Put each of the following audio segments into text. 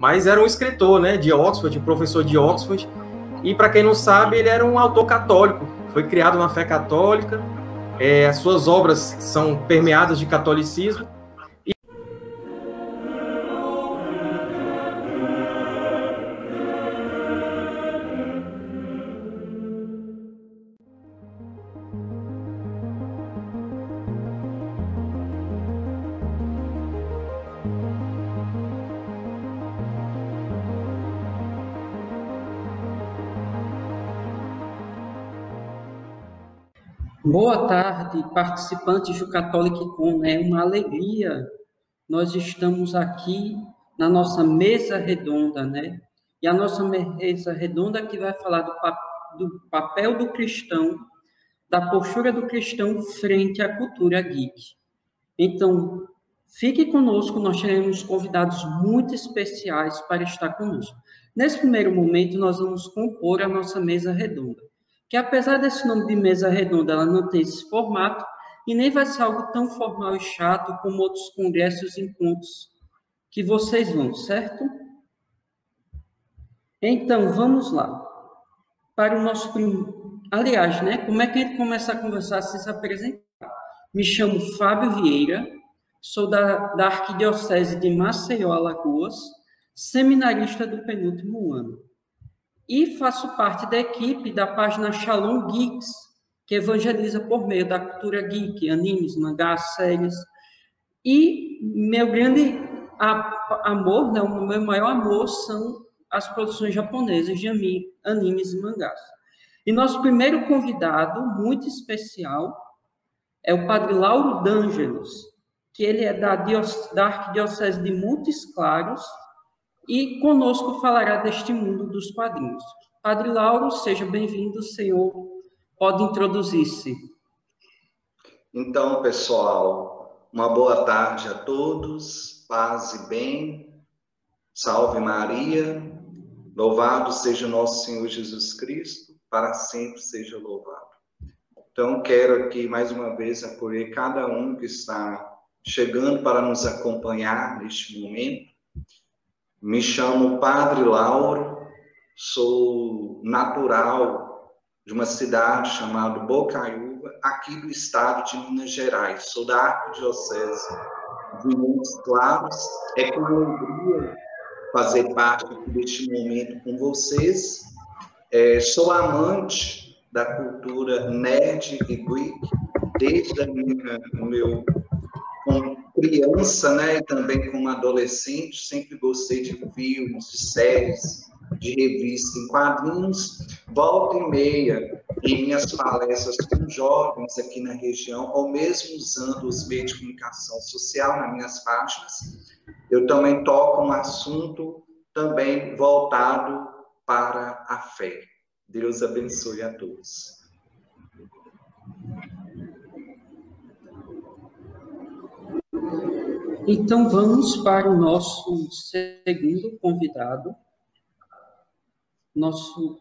mas era um escritor, né, de Oxford, um professor de Oxford, e para quem não sabe, ele era um autor católico, foi criado na fé católica, as suas obras são permeadas de catolicismo. Boa tarde, participantes do Catolicon. É uma alegria. Nós estamos aqui na nossa mesa redonda, né? E a nossa mesa redonda que vai falar do papel do cristão, da postura do cristão frente à cultura geek. Então, fique conosco, nós teremos convidados muito especiais para estar conosco. Nesse primeiro momento, nós vamos compor a nossa mesa redonda, que apesar desse nome de mesa redonda, ela não tem esse formato e nem vai ser algo tão formal e chato como outros congressos e encontros que vocês vão, certo? Então, vamos lá. Para o nosso primeiro... Aliás, né? Como é que a gente começa a conversar sem se apresentar? Me chamo Fábio Vieira, sou da Arquidiocese de Maceió, Alagoas, seminarista do penúltimo ano. E faço parte da equipe da página Shalom Geeks, que evangeliza por meio da cultura geek, animes, mangás, séries. E meu grande amor, né, o meu maior amor são as produções japonesas de animes e mangás. E nosso primeiro convidado, muito especial, é o Padre Lauro D'Angelos, que ele é da Arquidiocese de Montes Claros, e conosco falará deste mundo dos quadrinhos. Padre Lauro, seja bem-vindo, senhor. Pode introduzir-se. Então, pessoal, uma boa tarde a todos, paz e bem, salve Maria, louvado seja nosso Senhor Jesus Cristo, para sempre seja louvado. Então, quero aqui mais uma vez acolher cada um que está chegando para nos acompanhar neste momento. Me chamo Padre Lauro, sou natural de uma cidade chamada Bocaiúva, aqui do estado de Minas Gerais. Sou da Arquidiocese de Montes Claros. É com alegria fazer parte deste momento com vocês. Sou amante da cultura nerd e geek, desde o meu como criança, né, e também como adolescente, sempre gostei de filmes, de séries, de revistas em quadrinhos. Volta e meia, em minhas palestras com jovens aqui na região, ou mesmo usando os meios de comunicação social nas minhas páginas, eu também toco um assunto também voltado para a fé. Deus abençoe a todos. Então, vamos para o nosso segundo convidado. Nosso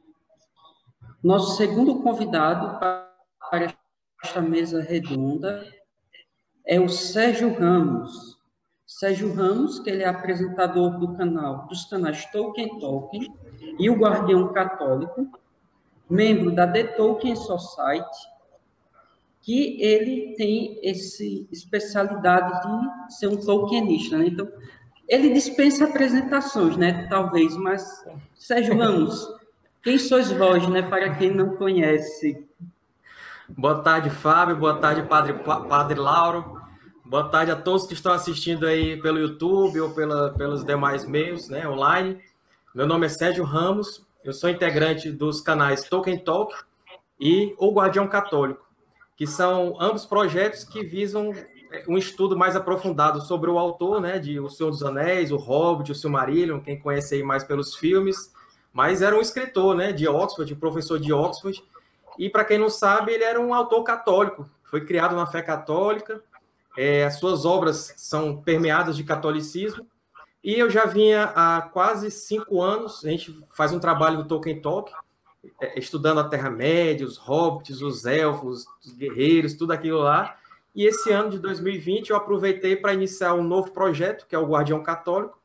segundo convidado para esta mesa redonda é o Sérgio Ramos. Sérgio Ramos, que ele é apresentador dos canais Tolkien Talking e o Guardião Católico, membro da The Tolkien Society, que ele tem essa especialidade de ser um tolkienista, né? Então, ele dispensa apresentações, né? Talvez, mas, Sérgio Ramos, quem sois vós, né? Para quem não conhece. Boa tarde, Fábio. Boa tarde, Padre Lauro. Boa tarde a todos que estão assistindo aí pelo YouTube ou pelos demais meios, né, online. Meu nome é Sérgio Ramos. Eu sou integrante dos canais Tolkien Talk e O Guardião Católico, que são ambos projetos que visam um estudo mais aprofundado sobre o autor, né, de O Senhor dos Anéis, O Hobbit, O Silmarillion, quem conhece aí mais pelos filmes, mas era um escritor, né, de Oxford, um professor de Oxford, e para quem não sabe, ele era um autor católico, foi criado na fé católica, as suas obras são permeadas de catolicismo, e eu já vinha há quase 5 anos, a gente faz um trabalho no Tolkien Talk, estudando a Terra-média, os hobbits, os elfos, os guerreiros, tudo aquilo lá. E esse ano de 2020 eu aproveitei para iniciar um novo projeto, que é o Guardião Católico,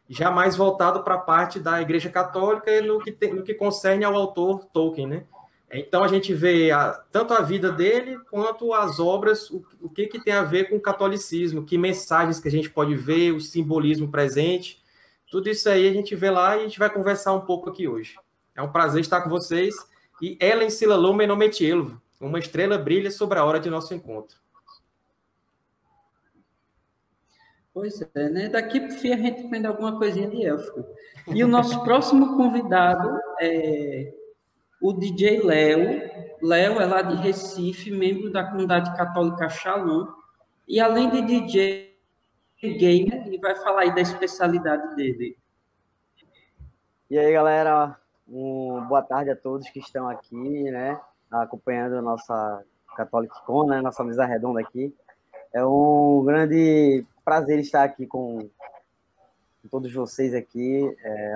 já mais voltado para a parte da Igreja Católica e no que concerne ao autor Tolkien, né? Então a gente vê tanto a vida dele quanto as obras, o que tem a ver com o catolicismo, que mensagens que a gente pode ver, o simbolismo presente, tudo isso aí a gente vê lá e a gente vai conversar um pouco aqui hoje. É um prazer estar com vocês. E Ellen Sila Lumen Nomet Elvo, uma estrela brilha sobre a hora de nosso encontro. Pois é, né? Daqui para o fim a gente aprende alguma coisinha de élfico. E o nosso próximo convidado é o DJ Léo. Léo é lá de Recife, membro da comunidade católica Shalom. E além de DJ gamer, ele vai falar aí da especialidade dele. E aí, galera, boa tarde a todos que estão aqui, né, acompanhando a nossa CatholicsCon, né, nossa mesa redonda aqui. É um grande prazer estar aqui com todos vocês aqui,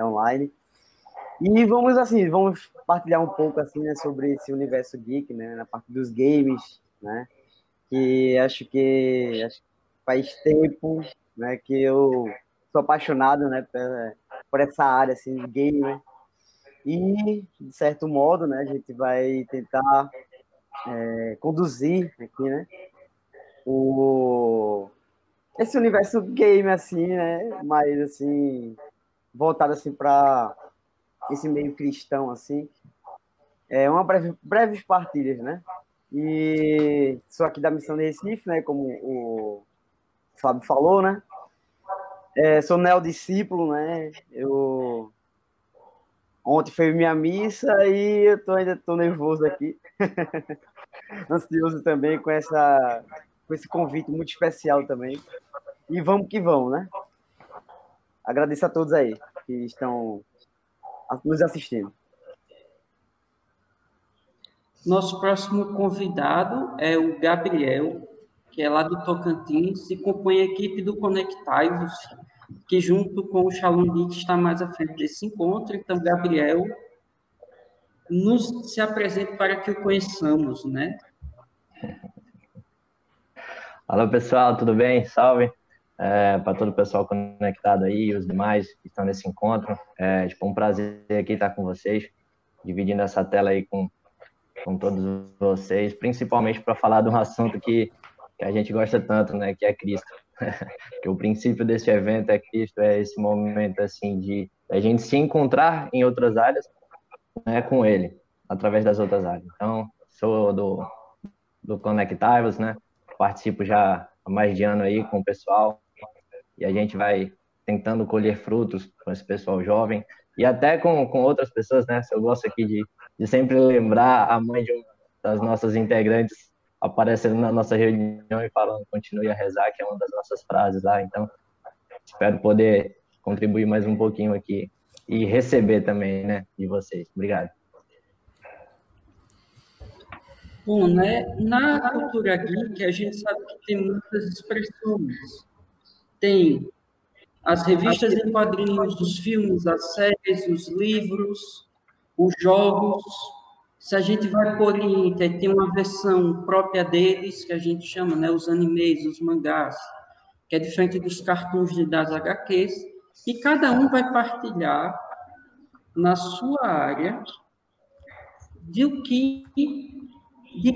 online. E vamos partilhar um pouco, assim, né, sobre esse universo geek, né, na parte dos games, né, que acho que faz tempo, né, que eu sou apaixonado, né, por essa área, assim, de game, né? E, de certo modo, né, a gente vai tentar conduzir aqui, né, esse universo game, assim, né, mais, assim, voltado, assim, para esse meio cristão, assim. Uma breves partilhas, né? E sou aqui da Missão de Recife, né, como o Fábio falou, né? Sou neodiscípulo, né? Ontem foi minha missa e eu ainda estou nervoso aqui. Ansioso também com esse convite muito especial também. E vamos que vamos, né? Agradeço a todos aí que estão nos assistindo. Nosso próximo convidado é o Gabriel, que é lá do Tocantins e compõe a equipe do Conectai-vos, que junto com o Shalom Geek está mais à frente desse encontro. Então, Gabriel, se apresente para que o conheçamos, né? Alô, pessoal, tudo bem? Salve! Para todo o pessoal conectado aí e os demais que estão nesse encontro. Um prazer aqui estar com vocês, dividindo essa tela aí com todos vocês, principalmente para falar de um assunto que a gente gosta tanto, né, que é Cristo. Que o princípio desse evento é Cristo, é esse momento assim de a gente se encontrar em outras áreas, né, com Ele, através das outras áreas. Então, sou do Conectai-vos, né, participo já há mais de ano aí com o pessoal e a gente vai tentando colher frutos com esse pessoal jovem e até com outras pessoas, né, eu gosto aqui de sempre lembrar a mãe de uma das nossas integrantes aparecendo na nossa reunião e falando, continue a rezar, que é uma das nossas frases lá. Então, espero poder contribuir mais um pouquinho aqui e receber também, né, de vocês. Obrigado. Bom, né, na cultura geek, a gente sabe que tem muitas expressões. Tem as revistas em quadrinhos, os filmes, as séries, os livros, os jogos. Se a gente vai por Inter, tem uma versão própria deles, que a gente chama, né, os animes, os mangás, que é diferente dos cartoons das HQs, e cada um vai partilhar na sua área de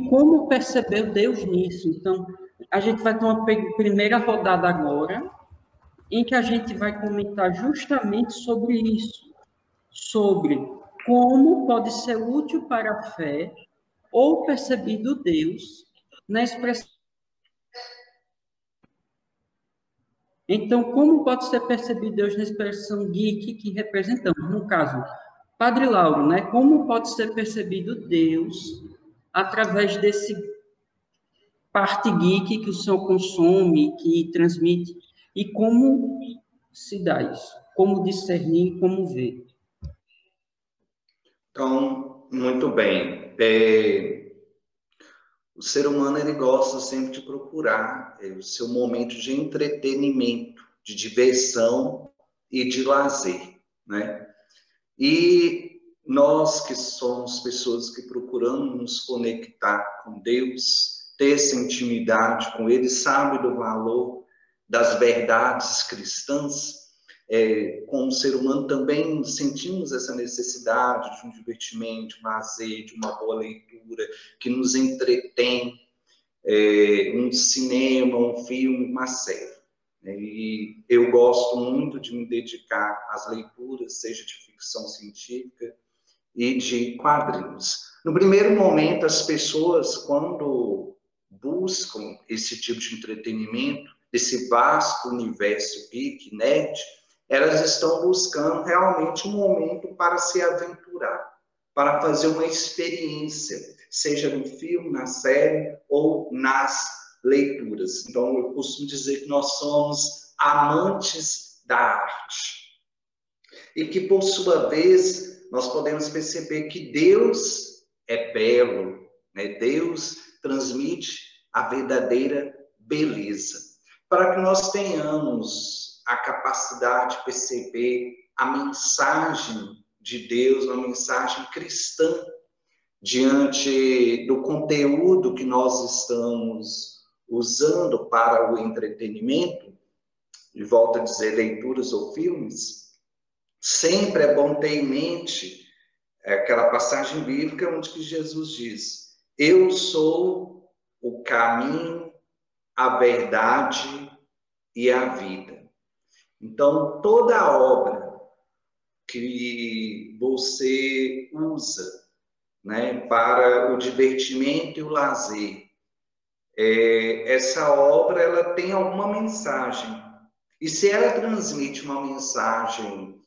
como percebeu Deus nisso. Então, a gente vai ter uma primeira rodada agora, em que a gente vai comentar justamente sobre isso, sobre como pode ser útil para a fé ou percebido Deus na expressão. Então, como pode ser percebido Deus na expressão geek que representamos? No caso, Padre Lauro, né? Como pode ser percebido Deus através desse parte geek que o senhor consome, que transmite, e como se dá isso? Como discernir, como ver? Então, muito bem. O ser humano ele gosta sempre de procurar o seu momento de entretenimento, de diversão e de lazer, né? E nós que somos pessoas que procuramos nos conectar com Deus, ter essa intimidade com Ele, sabe do valor das verdades cristãs, como ser humano, também sentimos essa necessidade de um divertimento, de um lazer, de uma boa leitura, que nos entretém, um cinema, um filme, uma série. E eu gosto muito de me dedicar às leituras, seja de ficção científica e de quadrinhos. No primeiro momento, as pessoas, quando buscam esse tipo de entretenimento, esse vasto universo geek, nerd, elas estão buscando realmente um momento para se aventurar, para fazer uma experiência, seja no filme, na série ou nas leituras. Então, eu costumo dizer que nós somos amantes da arte. E que, por sua vez, nós podemos perceber que Deus é belo, né? Deus transmite a verdadeira beleza. Para que nós tenhamos a capacidade de perceber a mensagem de Deus, uma mensagem cristã, diante do conteúdo que nós estamos usando para o entretenimento, de volta a dizer, leituras ou filmes, sempre é bom ter em mente aquela passagem bíblica onde que Jesus diz: eu sou o caminho, a verdade e a vida. Então, toda obra que você usa, né, para o divertimento e o lazer, essa obra ela tem alguma mensagem. E se ela transmite uma mensagem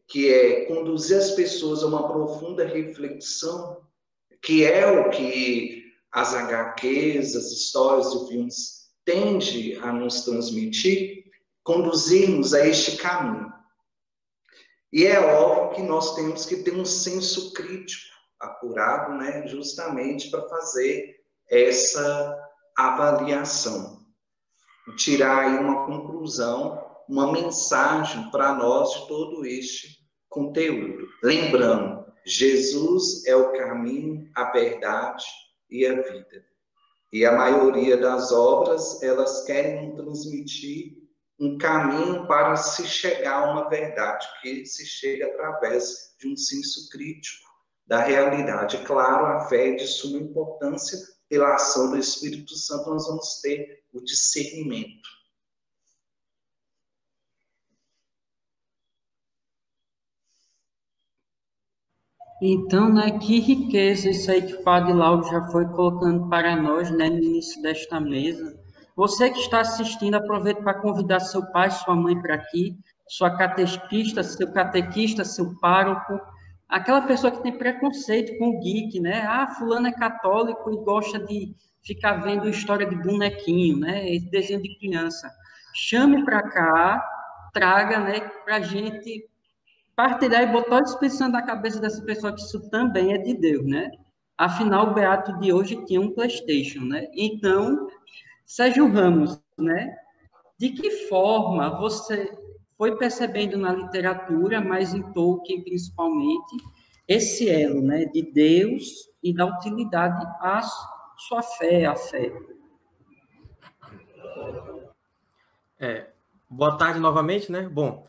que é conduzir as pessoas a uma profunda reflexão, que é o que as HQs, as histórias e filmes tendem a nos transmitir, conduzirmos a este caminho. E é óbvio que nós temos que ter um senso crítico apurado, né, justamente para fazer essa avaliação. Tirar aí uma conclusão, uma mensagem para nós de todo este conteúdo. Lembrando, Jesus é o caminho, a verdade e a vida. E a maioria das obras, elas querem transmitir um caminho para se chegar a uma verdade, que se chega através de um senso crítico da realidade. Claro, a fé é de suma importância. Pela ação do Espírito Santo, nós vamos ter o discernimento. Então, né, que riqueza isso aí que o Padre Lauro já foi colocando para nós, né, no início desta mesa. Você que está assistindo, aproveita para convidar seu pai, sua mãe para aqui, sua catequista, seu pároco, aquela pessoa que tem preconceito com o geek, né? Ah, fulano é católico e gosta de ficar vendo história de bonequinho, né? Esse desenho de criança. Chame para cá, traga, né, para a gente partilhar e botar o Espírito Santo na cabeça dessa pessoa que isso também é de Deus, né? Afinal, o Beato de hoje tinha um PlayStation, né? Então, Sérgio Ramos, né? De que forma você foi percebendo na literatura, mas em Tolkien principalmente, esse elo, né, de Deus e da utilidade à sua fé, à fé? Boa tarde novamente, né? Bom,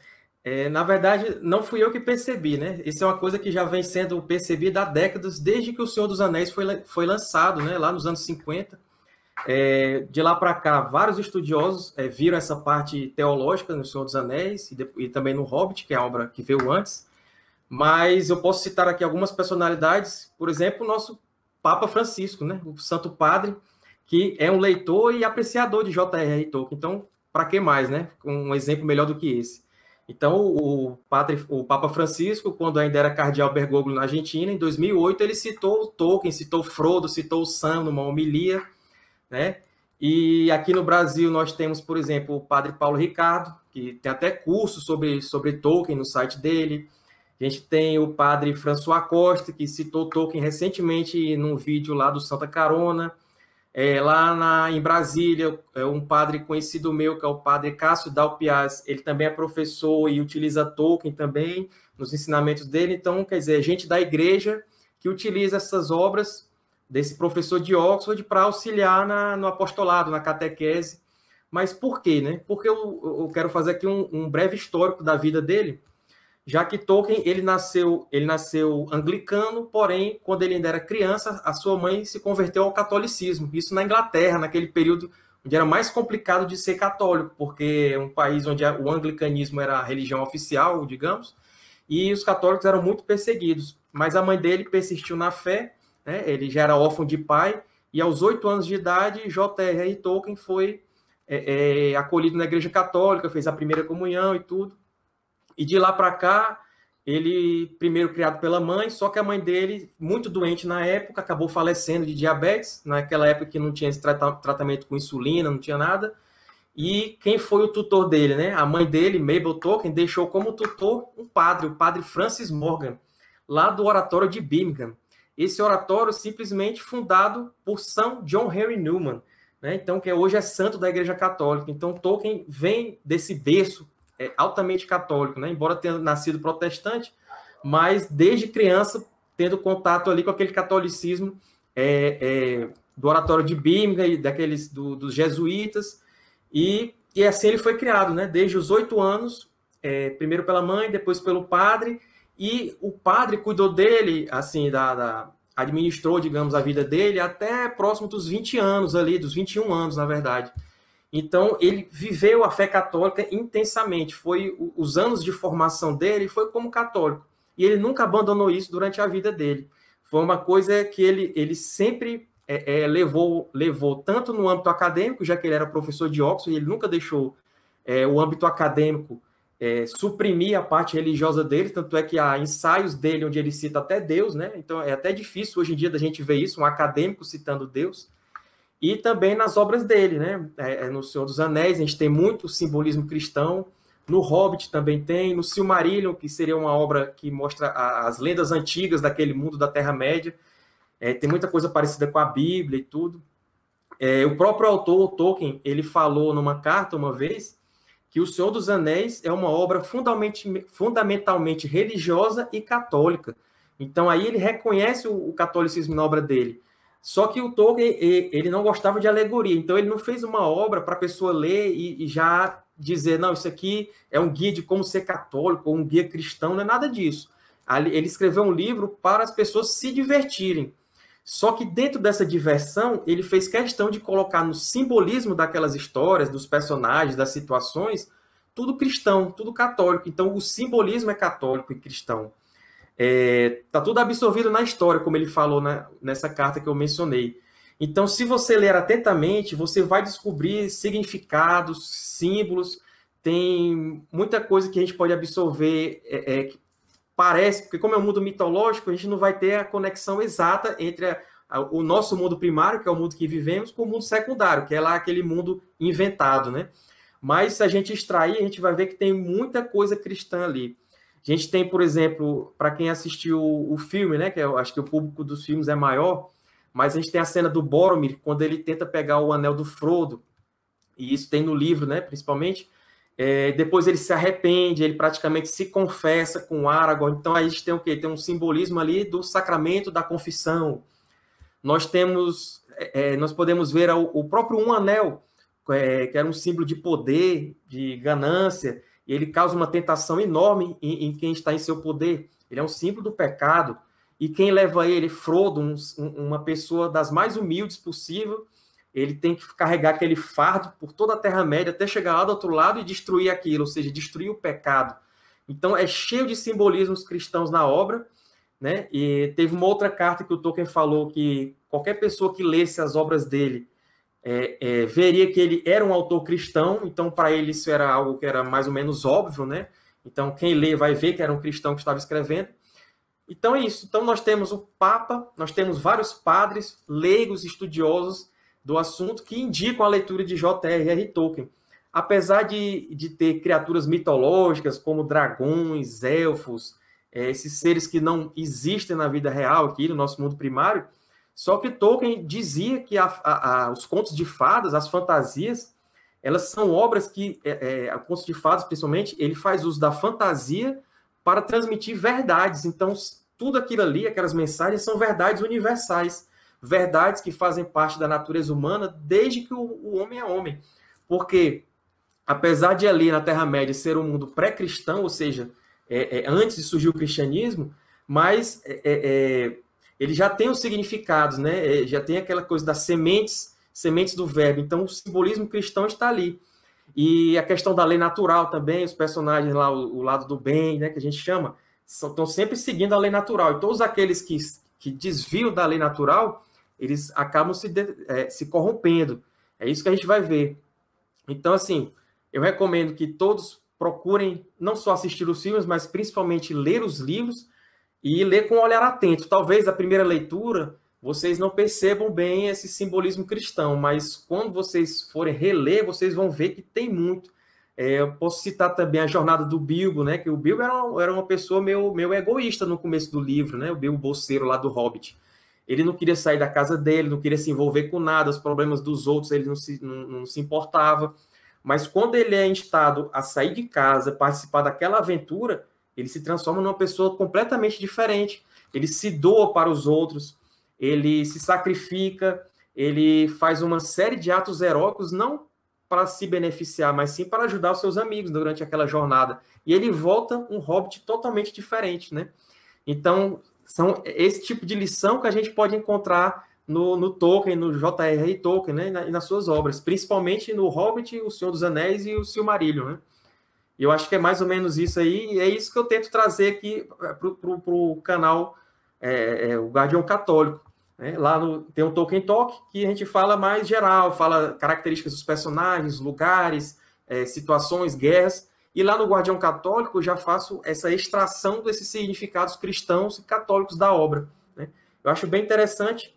na verdade, não fui eu que percebi, né? Isso é uma coisa que já vem sendo percebida há décadas, desde que O Senhor dos Anéis foi lançado, né? Lá nos anos 50. De lá para cá, vários estudiosos viram essa parte teológica no Senhor dos Anéis e também no Hobbit, que é a obra que veio antes. Mas eu posso citar aqui algumas personalidades, por exemplo, o nosso Papa Francisco, né? O Santo Padre, que é um leitor e apreciador de J.R.R. Tolkien. Então, para que mais, né? Um exemplo melhor do que esse. Então, o Papa Francisco, quando ainda era cardeal Bergoglio na Argentina, em 2008, ele citou o Tolkien, citou Frodo, citou o Sam numa homilia, né? E aqui no Brasil nós temos, por exemplo, o Padre Paulo Ricardo, que tem até curso sobre Tolkien no site dele. A gente tem o Padre François Costa, que citou Tolkien recentemente num vídeo lá do Santa Carona. Em Brasília, um padre conhecido meu, que é o Padre Cássio Dalpiaz, ele também é professor e utiliza Tolkien também nos ensinamentos dele. Então, quer dizer, gente da igreja que utiliza essas obras desse professor de Oxford para auxiliar no apostolado, na catequese. Mas por quê, né? Porque eu quero fazer aqui um breve histórico da vida dele, já que Tolkien ele nasceu anglicano, porém, quando ele ainda era criança, a sua mãe se converteu ao catolicismo. Isso na Inglaterra, naquele período onde era mais complicado de ser católico, porque é um país onde o anglicanismo era a religião oficial, digamos, e os católicos eram muito perseguidos. Mas a mãe dele persistiu na fé, né? Ele já era órfão de pai, e aos 8 anos de idade, J.R.R. Tolkien foi acolhido na Igreja Católica, fez a primeira comunhão e tudo. E de lá para cá, ele, primeiro criado pela mãe, só que a mãe dele, muito doente na época, acabou falecendo de diabetes, naquela época que não tinha esse tratamento com insulina, não tinha nada. E quem foi o tutor dele, né? A mãe dele, Mabel Tolkien, deixou como tutor um padre, o padre Francis Morgan, lá do Oratório de Birmingham. Esse oratório simplesmente fundado por São John Henry Newman, né? Então, que hoje é santo da Igreja Católica. Então, Tolkien vem desse berço altamente católico, né? Embora tenha nascido protestante, mas desde criança tendo contato ali com aquele catolicismo do Oratório de Birmingham e dos jesuítas, e assim ele foi criado, né? Desde os 8 anos, primeiro pela mãe, depois pelo padre, e o padre cuidou dele, assim, administrou, digamos, a vida dele até próximo dos 20 anos ali, dos 21 anos, na verdade. Então, ele viveu a fé católica intensamente. Foi os anos de formação dele, foi como católico. E ele nunca abandonou isso durante a vida dele. Foi uma coisa que ele sempre levou tanto no âmbito acadêmico, já que ele era professor de Oxford, ele nunca deixou o âmbito acadêmico suprimir a parte religiosa dele, tanto é que há ensaios dele onde ele cita até Deus, né? Então, é até difícil hoje em dia da gente ver isso, um acadêmico citando Deus. E também nas obras dele, né? No Senhor dos Anéis, a gente tem muito simbolismo cristão. No Hobbit também tem. No Silmarillion, que seria uma obra que mostra as lendas antigas daquele mundo da Terra-média. Tem muita coisa parecida com a Bíblia e tudo. O próprio autor, Tolkien, ele falou numa carta uma vez que O Senhor dos Anéis é uma obra fundamentalmente religiosa e católica. Então, aí ele reconhece o catolicismo na obra dele. Só que o Tolkien, ele não gostava de alegoria, então ele não fez uma obra para a pessoa ler e já dizer, não, isso aqui é um guia de como ser católico, ou um guia cristão, não é nada disso. Ele escreveu um livro para as pessoas se divertirem. Só que dentro dessa diversão, ele fez questão de colocar no simbolismo daquelas histórias, dos personagens, das situações, tudo cristão, tudo católico. Então, o simbolismo é católico e cristão. Está tudo absorvido na história, como ele falou nessa carta que eu mencionei. Então, se você ler atentamente, você vai descobrir significados, símbolos, tem muita coisa que a gente pode absorver, que parece, porque como é um mundo mitológico, a gente não vai ter a conexão exata entre o nosso mundo primário, que é o mundo que vivemos, com o mundo secundário, que é lá aquele mundo inventado, né? Mas se a gente extrair, a gente vai ver que tem muita coisa cristã ali. A gente tem, por exemplo, para quem assistiu o filme, né, que eu acho que o público dos filmes é maior, mas a gente tem a cena do Boromir, quando ele tenta pegar o anel do Frodo, e isso tem no livro, né, principalmente. Depois ele se arrepende, ele praticamente se confessa com Aragorn. Então, aí a gente tem o quê? Tem um simbolismo ali do sacramento da confissão. Nós podemos ver o próprio Um Anel, que era um símbolo de poder, de ganância, e ele causa uma tentação enorme em quem está em seu poder. Ele é um símbolo do pecado. E quem leva ele, Frodo, uma pessoa das mais humildes possível, ele tem que carregar aquele fardo por toda a Terra-média até chegar lá do outro lado e destruir aquilo, ou seja, destruir o pecado. Então, é cheio de simbolismos cristãos na obra, né? E teve uma outra carta que o Tolkien falou que qualquer pessoa que lesse as obras dele veria que ele era um autor cristão, então para ele isso era algo que era mais ou menos óbvio, né? Então quem lê vai ver que era um cristão que estava escrevendo. Então é isso. Então nós temos o Papa, nós temos vários padres, leigos, estudiosos do assunto que indicam a leitura de J.R.R. Tolkien. Apesar de ter criaturas mitológicas como dragões, elfos, esses seres que não existem na vida real aqui no nosso mundo primário, só que Tolkien dizia que os contos de fadas, as fantasias, elas são obras que, contos de fadas, principalmente, ele faz uso da fantasia para transmitir verdades. Então, tudo aquilo ali, aquelas mensagens, são verdades universais, verdades que fazem parte da natureza humana desde que o homem é homem. porque apesar de ali na Terra-média ser um mundo pré-cristão, ou seja, antes de surgir o cristianismo, mas ele já tem os significados, né? Já tem aquela coisa das sementes do verbo. Então, o simbolismo cristão está ali. E a questão da lei natural também, os personagens lá, o lado do bem, né, que a gente chama, estão sempre seguindo a lei natural. E todos aqueles que desviam da lei natural, eles acabam se corrompendo. É isso que a gente vai ver. Então, assim, eu recomendo que todos procurem não só assistir os filmes, mas principalmente ler os livros e ler com um olhar atento. Talvez a primeira leitura vocês não percebam bem esse simbolismo cristão, mas quando vocês forem reler, vocês vão ver que tem muito. Eu posso citar também a jornada do Bilbo, né? Que o Bilbo era uma pessoa meio egoísta no começo do livro, né? O Bilbo Bolseiro lá do Hobbit. Ele não queria sair da casa dele, não queria se envolver com nada, os problemas dos outros ele não se importava. Mas quando ele é instado a sair de casa, participar daquela aventura, ele se transforma numa pessoa completamente diferente. Ele se doa para os outros, ele se sacrifica, ele faz uma série de atos heróicos, não para se beneficiar, mas sim para ajudar os seus amigos durante aquela jornada. E ele volta um hobbit totalmente diferente, né? Então, são esse tipo de lição que a gente pode encontrar no Tolkien, no J.R.R. Tolkien, né? E nas suas obras, principalmente no Hobbit, O Senhor dos Anéis e o Silmarillion, né? E eu acho que é mais ou menos isso aí, e é isso que eu tento trazer aqui para o canal, o Guardião Católico. Né? Lá tem o Tolkien Talk, que a gente fala mais geral, fala características dos personagens, lugares, situações, guerras, e lá no Guardião Católico eu já faço essa extração desses significados cristãos e católicos da obra. Né? Eu acho bem interessante,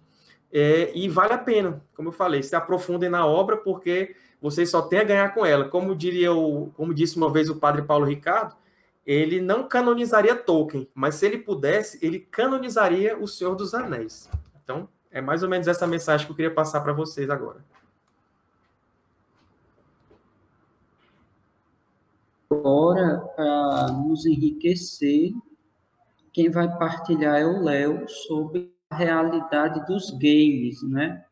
e vale a pena, como eu falei, se aprofundem na obra, porque vocês só têm a ganhar com ela. Como disse uma vez o padre Paulo Ricardo, ele não canonizaria Tolkien, mas se ele pudesse, ele canonizaria O Senhor dos Anéis. Então, é mais ou menos essa mensagem que eu queria passar para vocês agora. Agora, para nos enriquecer, quem vai partilhar é o Léo sobre a realidade dos games, né?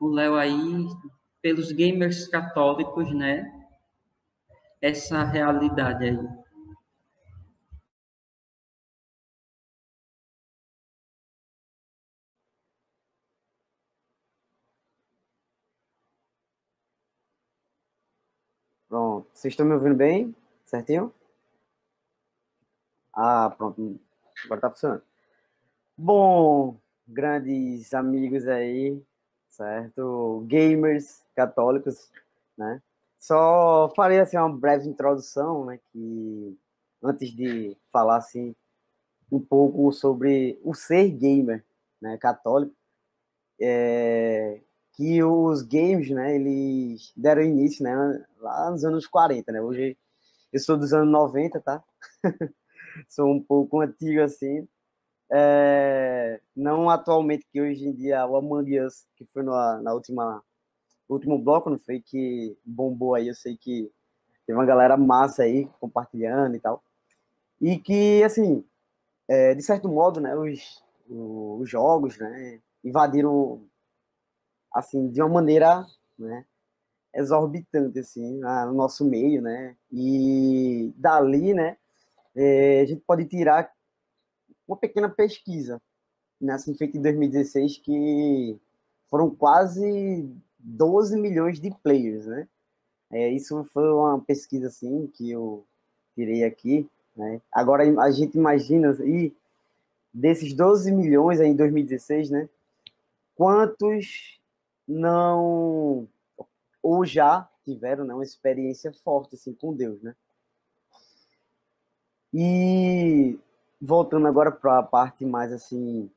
O Léo aí, pelos gamers católicos, né? Essa realidade aí. Pronto. Vocês estão me ouvindo bem? Certinho? Ah, pronto. Agora tá funcionando. Bom, grandes amigos aí, certo? Gamers católicos, né? Só farei assim uma breve introdução, né? Que antes de falar assim um pouco sobre o ser gamer, né? Católico, que os games, né? Eles deram início, né? Lá nos anos 40, né? Hoje eu sou dos anos 90, tá? Sou um pouco antigo assim. Não atualmente, que hoje em dia o Among Us, que foi na último bloco, não foi, que bombou aí, eu sei que teve uma galera massa aí compartilhando e tal, e que, assim, de certo modo, né, os jogos, né, invadiram, assim, de uma maneira, né, exorbitante, assim, no nosso meio, né, e dali, né, a gente pode tirar uma pequena pesquisa, né, assim, feita em 2016, que foram quase 12 milhões de players, né? Isso foi uma pesquisa, assim, que eu tirei aqui, né? Agora, a gente imagina, e desses 12 milhões aí em 2016, né? Quantos não, ou já tiveram, né, uma experiência forte, assim, com Deus, né? E voltando agora para a parte mais, assim,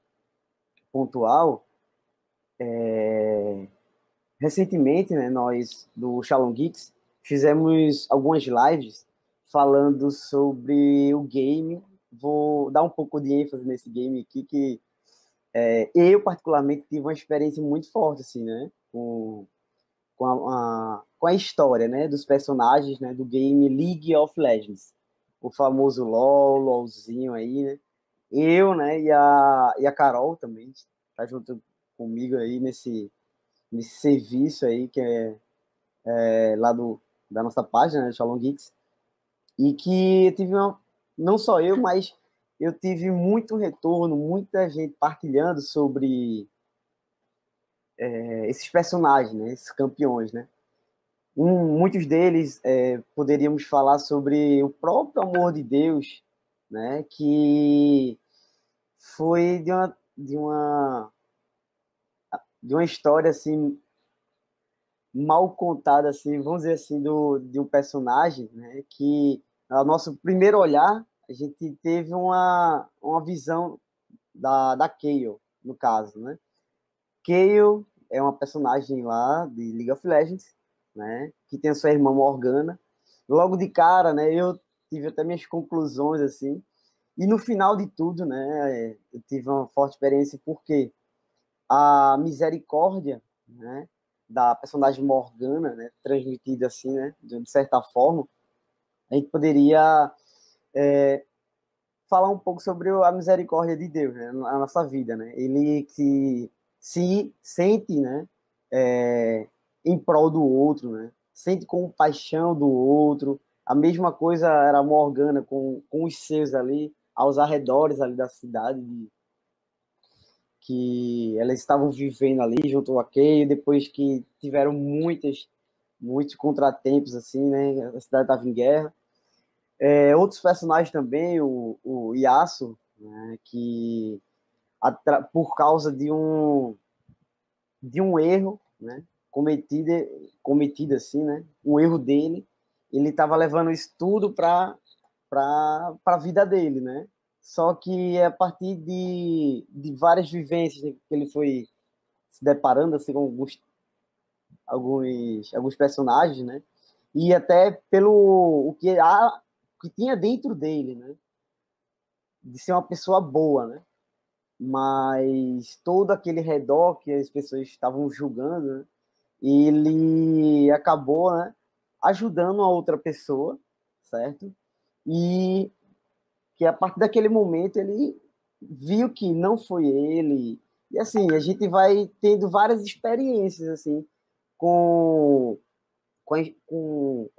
pontual, recentemente, né, nós do Shalom Geeks fizemos algumas lives falando sobre o game. Vou dar um pouco de ênfase nesse game aqui, que eu particularmente tive uma experiência muito forte, assim, né, com a história, né, dos personagens, né, do game League of Legends, o famoso LoL, LoLzinho aí, né. Eu, né, e a Carol também tá junto comigo aí nesse serviço aí, que é lá da nossa página, né, Shalom Geeks, e que tive não só eu, mas eu tive muito retorno, muita gente partilhando sobre esses personagens, né, esses campeões, né? Muitos deles poderíamos falar sobre o próprio amor de Deus, né, que foi de uma história assim mal contada, assim, vamos dizer assim, de um personagem, né, que ao nosso primeiro olhar a gente teve uma visão da Kayle, no caso, né? Kayle é uma personagem lá de League of Legends, né, que tem a sua irmã Morgana. Logo de cara, né, eu tive até minhas conclusões, assim, e no final de tudo, né, eu tive uma forte experiência porque a misericórdia, né, da personagem Morgana, né, transmitida assim, né, de certa forma, a gente poderia falar um pouco sobre a misericórdia de Deus, né, na nossa vida, né? Ele que se sente, né, em prol do outro, né? Sente compaixão do outro. A mesma coisa era a Morgana com os seus ali, aos arredores ali da cidade, que elas estavam vivendo ali junto ao Kayle, depois que tiveram muitos contratempos, assim, né? A cidade estava em guerra. Outros personagens também, o Yasuo, né? Que por causa de um erro, né? Cometido assim, né? Um erro dele, ele estava levando isso tudo para a vida dele, né? Só que a partir de várias vivências que ele foi se deparando assim, com alguns personagens, né? E até pelo o que tinha dentro dele, né? De ser uma pessoa boa, né? Mas todo aquele redor que as pessoas estavam julgando, né? Ele acabou, né, ajudando a outra pessoa, certo? E que a partir daquele momento ele viu que não foi ele. E assim, a gente vai tendo várias experiências assim com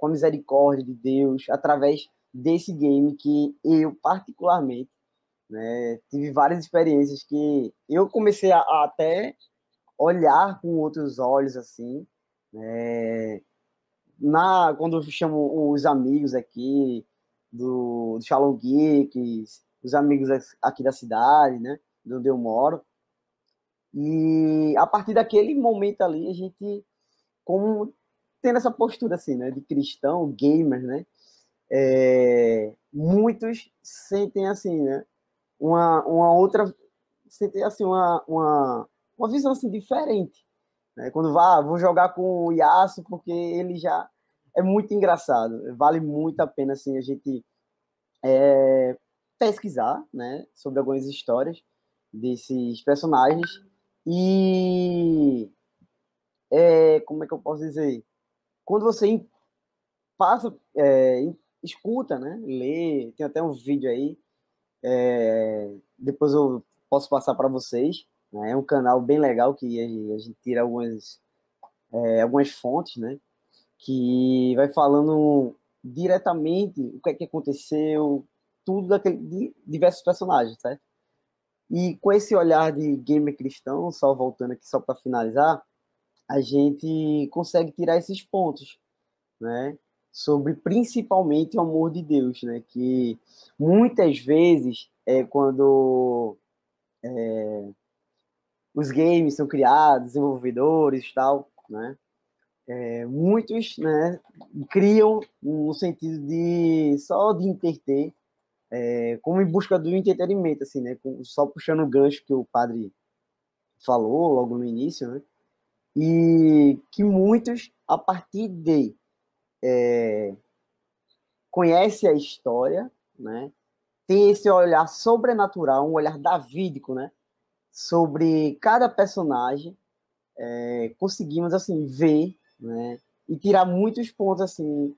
a misericórdia de Deus através desse game que eu particularmente, né, tive várias experiências que eu comecei a até olhar com outros olhos assim, né, quando eu chamo os amigos aqui do Shalom Geeks, os amigos aqui da cidade, né, de onde eu moro, e a partir daquele momento ali a gente, como tendo essa postura assim, né, de cristão, gamer, né, muitos sentem assim, né, uma outra, sentem assim uma visão assim diferente, né? Quando vou jogar com o Yasuo porque ele já é muito engraçado, vale muito a pena assim a gente pesquisar, né, sobre algumas histórias desses personagens e como é que eu posso dizer? Quando você passa, escuta, né, lê, tem até um vídeo aí, depois eu posso passar para vocês, né, é um canal bem legal que a gente tira algumas fontes, né, que vai falando diretamente o que é que aconteceu, tudo de diversos personagens, certo? E com esse olhar de gamer cristão, só voltando aqui só para finalizar, a gente consegue tirar esses pontos, né? Sobre principalmente o amor de Deus, né? Que muitas vezes quando os games são criados, desenvolvedores e tal, né? Muitos, né, criam no sentido de só de entreter, como em busca do entretenimento, assim, né? Só puxando o gancho que o padre falou logo no início, né? E que muitos, a partir de conhece a história, né? Tem esse olhar sobrenatural, um olhar davídico, né? Sobre cada personagem, conseguimos assim ver, né? E tirar muitos pontos assim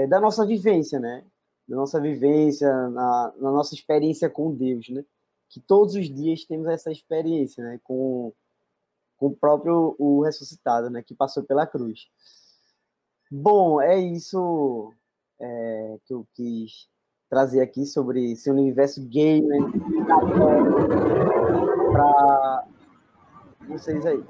da nossa vivência, né? Da nossa vivência, na nossa experiência com Deus, né? Que todos os dias temos essa experiência, né? Com o próprio o ressuscitado, né? Que passou pela cruz. Bom, é isso que eu quis trazer aqui sobre esse universo gamer para vocês aí.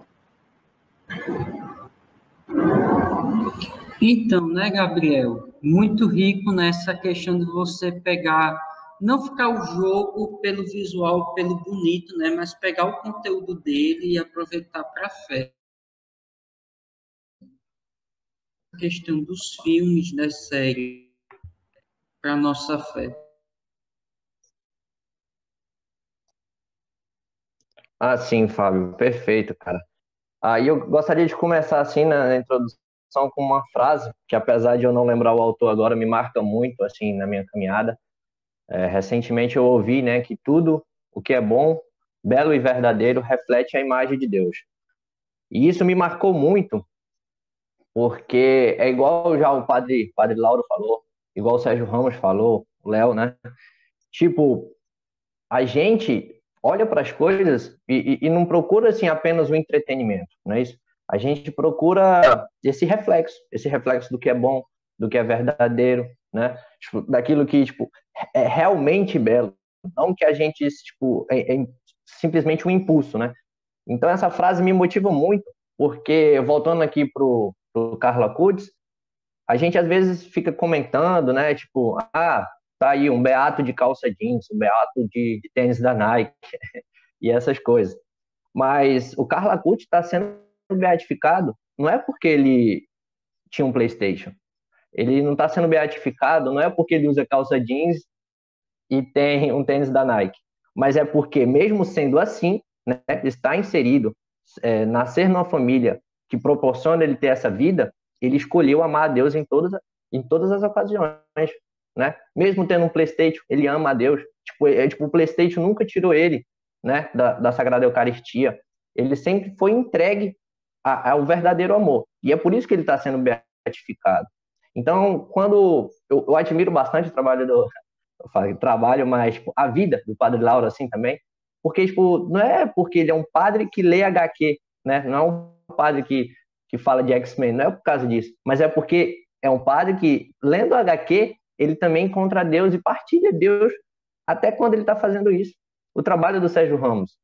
Então, né, Gabriel? Muito rico nessa questão de você pegar, não ficar o jogo pelo visual, pelo bonito, né, mas pegar o conteúdo dele e aproveitar para a fé. A questão dos filmes, das séries, para a nossa fé. Ah, sim, Fábio, perfeito, cara. Aí eu gostaria de começar assim na introdução com uma frase que, apesar de eu não lembrar o autor agora, me marca muito assim na minha caminhada. Recentemente eu ouvi, né, que tudo o que é bom, belo e verdadeiro reflete a imagem de Deus. E isso me marcou muito, porque é igual já o padre Lauro falou, igual o Sérgio Ramos falou, o Léo, né? Tipo, a gente olha para as coisas e não procura assim apenas o entretenimento, não é isso? A gente procura esse reflexo do que é bom, do que é verdadeiro, né? Tipo, daquilo que tipo é realmente belo, não que a gente tipo é simplesmente um impulso, né? Então essa frase me motiva muito, porque voltando aqui pro Carla Cudes, a gente às vezes fica comentando, né? Tipo, tá aí um beato de calça jeans, um beato de tênis da Nike e essas coisas. Mas o Carla Cucci está sendo beatificado não é porque ele tinha um PlayStation. Ele não está sendo beatificado não é porque ele usa calça jeans e tem um tênis da Nike, mas é porque mesmo sendo assim, né, está inserido, nascer numa família que proporciona ele ter essa vida, ele escolheu amar a Deus em todas as ocasiões, né? Mesmo tendo um PlayStation, ele ama a Deus. Tipo, o PlayStation nunca tirou ele, né, da Sagrada Eucaristia. Ele sempre foi entregue ao verdadeiro amor. E é por isso que ele está sendo beatificado. Então, quando eu admiro bastante o trabalho eu falo trabalho, mas tipo, a vida do Padre Lauro assim também, porque tipo, não é porque ele é um padre que lê HQ, né? Não é um padre que fala de X-Men, não é por causa disso, mas é porque é um padre que, lendo HQ, ele também encontra Deus e partilha Deus até quando ele está fazendo isso. O trabalho do Sérgio Ramos,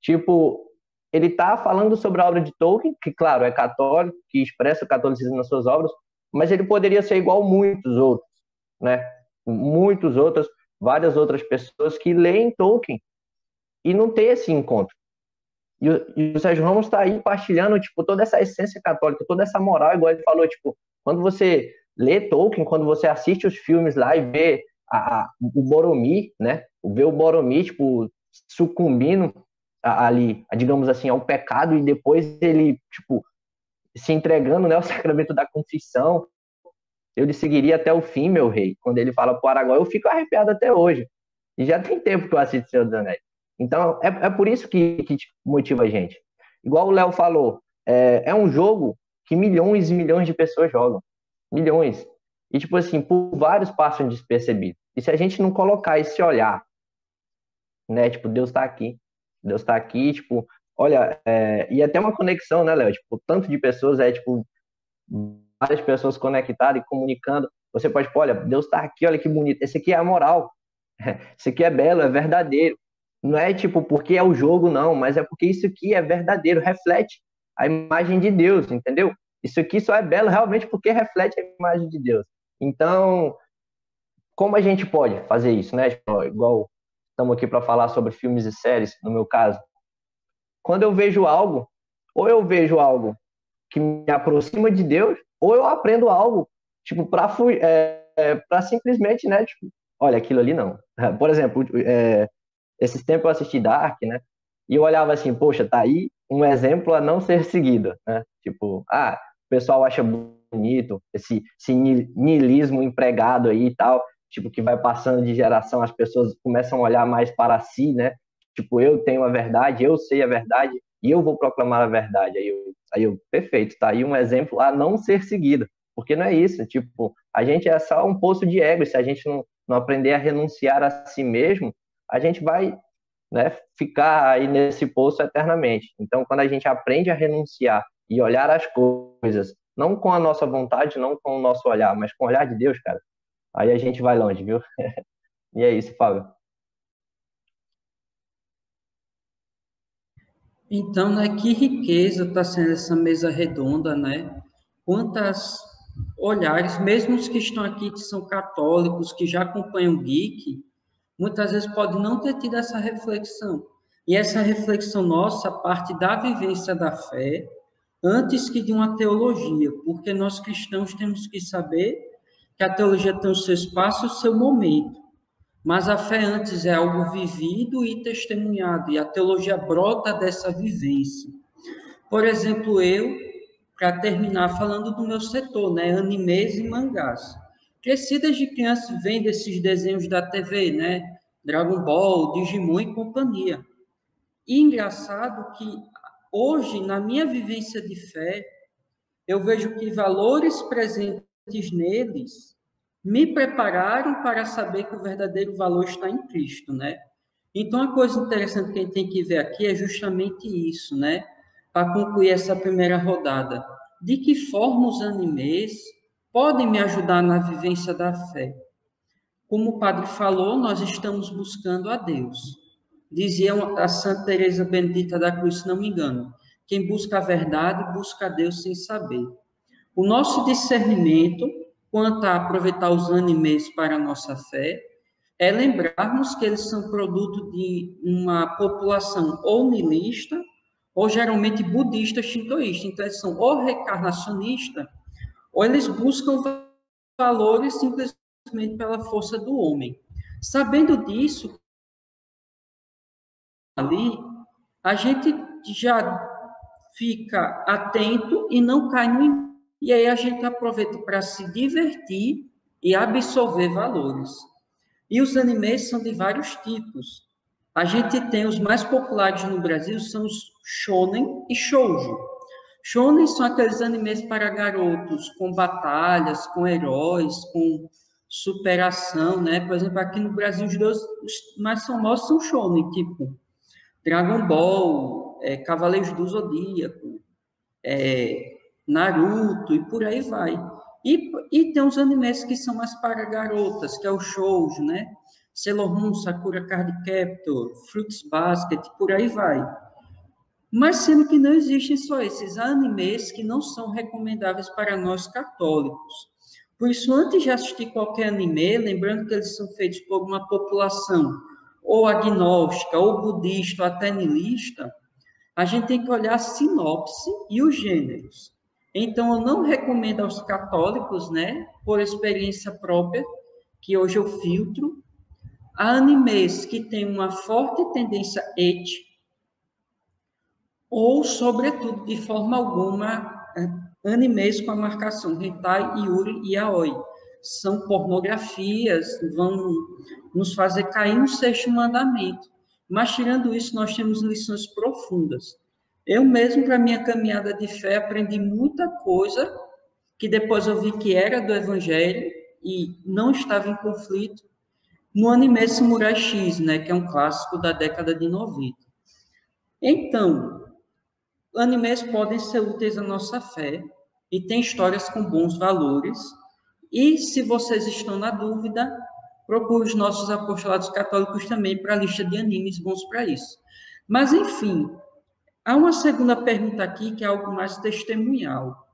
tipo, ele está falando sobre a obra de Tolkien, que, claro, é católico, que expressa o catolicismo nas suas obras, mas ele poderia ser igual muitos outros, né? Muitos outros, várias outras pessoas que leem Tolkien e não tem esse encontro. E o Sérgio Ramos está aí partilhando tipo, toda essa essência católica, toda essa moral, igual ele falou, tipo, quando você lê Tolkien, quando você assiste os filmes lá e vê o Boromir, né? Vê o Boromir, tipo, sucumbindo ali, digamos assim, ao pecado e depois ele, tipo, se entregando, né, ao sacramento da confissão. Eu lhe seguiria até o fim, meu rei. Quando ele fala pro Aragorn, eu fico arrepiado até hoje. E já tem tempo que eu assisto Senhor dos Anéis. Então, é por isso que motiva a gente. Igual o Léo falou, é um jogo que milhões e milhões de pessoas jogam. Milhões. E, tipo assim, por vários passam despercebidos. E se a gente não colocar esse olhar, né? Tipo, Deus está aqui. Deus está aqui, tipo, olha, e até uma conexão, né, Léo? Tipo, tanto de pessoas, tipo, várias pessoas conectadas e comunicando. Você pode, olha, Deus está aqui, olha que bonito. Esse aqui é a moral. Esse aqui é belo, é verdadeiro. Não é tipo porque é o jogo, não, mas é porque isso aqui é verdadeiro, reflete a imagem de Deus, entendeu? Isso aqui só é belo realmente porque reflete a imagem de Deus. Então, como a gente pode fazer isso, né? Igual estamos aqui para falar sobre filmes e séries, no meu caso. Quando eu vejo algo, ou eu vejo algo que me aproxima de Deus, ou eu aprendo algo, tipo, para simplesmente, né, tipo, olha, aquilo ali não. Por exemplo, esses tempos eu assisti Dark, né, e eu olhava assim, poxa, tá aí um exemplo a não ser seguido, né, tipo, o pessoal acha bonito esse niilismo empregado aí e tal, tipo, que vai passando de geração, as pessoas começam a olhar mais para si, né, tipo, eu tenho a verdade, eu sei a verdade, e eu vou proclamar a verdade. Aí eu, perfeito, tá aí um exemplo a não ser seguido, porque não é isso, tipo, a gente é só um poço de ego, e se a gente não aprender a renunciar a si mesmo, a gente vai, né, ficar aí nesse poço eternamente. Então, quando a gente aprende a renunciar e olhar as coisas não com a nossa vontade, não com o nosso olhar, mas com o olhar de Deus, cara, aí a gente vai longe, viu? E é isso, Fábio. Então, né, que riqueza está sendo essa mesa redonda, né? Quantas olhares, mesmo os que estão aqui, que são católicos, que já acompanham o Geek, muitas vezes podem não ter tido essa reflexão. E essa reflexão nossa parte da vivência da fé, antes que de uma teologia, porque nós cristãos temos que saber que a teologia tem o seu espaço e o seu momento. Mas a fé antes é algo vivido e testemunhado, e a teologia brota dessa vivência. Por exemplo, eu, para terminar falando do meu setor, né, animes e mangás. Cresci desde criança vendo esses desenhos da TV, né, Dragon Ball, Digimon e companhia. E engraçado que hoje, na minha vivência de fé, eu vejo que valores presentes neles me prepararam para saber que o verdadeiro valor está em Cristo, né? Então, a coisa interessante que a gente tem que ver aqui é justamente isso, né? Para concluir essa primeira rodada. De que forma os animes podem me ajudar na vivência da fé? Como o padre falou, nós estamos buscando a Deus. Dizia a Santa Teresa Benedita da Cruz, se não me engano, quem busca a verdade, busca a Deus sem saber. O nosso discernimento quanto a aproveitar os animes para a nossa fé é lembrarmos que eles são produto de uma população ou niilista ou geralmente budista shintoísta. Então, eles são ou reencarnacionistas ou eles buscam valores simplesmente pela força do homem. Sabendo disso, ali, a gente já fica atento e não cai no engano. E aí a gente aproveita para se divertir e absorver valores. E os animes são de vários tipos. A gente tem os mais populares no Brasil, são os shonen e shoujo. Shonen são aqueles animes para garotos com batalhas, com heróis, com superação, né? Por exemplo, aqui no Brasil os dois mais famosos são shonen, tipo Dragon Ball, Cavaleiros do Zodíaco, Naruto e por aí vai. E tem uns animes que são mais para garotas, que é o shoujo, né? Sailor Moon, Sakura Card Captor, Fruits Basket, por aí vai. Mas sendo que não existem só esses animes que não são recomendáveis para nós católicos. Por isso, antes de assistir qualquer anime, lembrando que eles são feitos por uma população ou agnóstica, ou budista, ou até niilista, a gente tem que olhar a sinopse e os gêneros. Então, eu não recomendo aos católicos, né, por experiência própria, que hoje eu filtro, animes que têm uma forte tendência ética, ou, sobretudo, de forma alguma, animes com a marcação hentai, yuri e yaoi. São pornografias, vão nos fazer cair no sexto mandamento. Mas, tirando isso, nós temos lições profundas. Eu mesmo, para minha caminhada de fé, aprendi muita coisa que depois eu vi que era do Evangelho e não estava em conflito no anime Samurai X, né, que é um clássico da década de 90. Então, animes podem ser úteis à nossa fé e tem histórias com bons valores. E, se vocês estão na dúvida, procure os nossos apostolados católicos também para a lista de animes bons para isso. Mas, enfim, há uma segunda pergunta aqui que é algo mais testemunhal.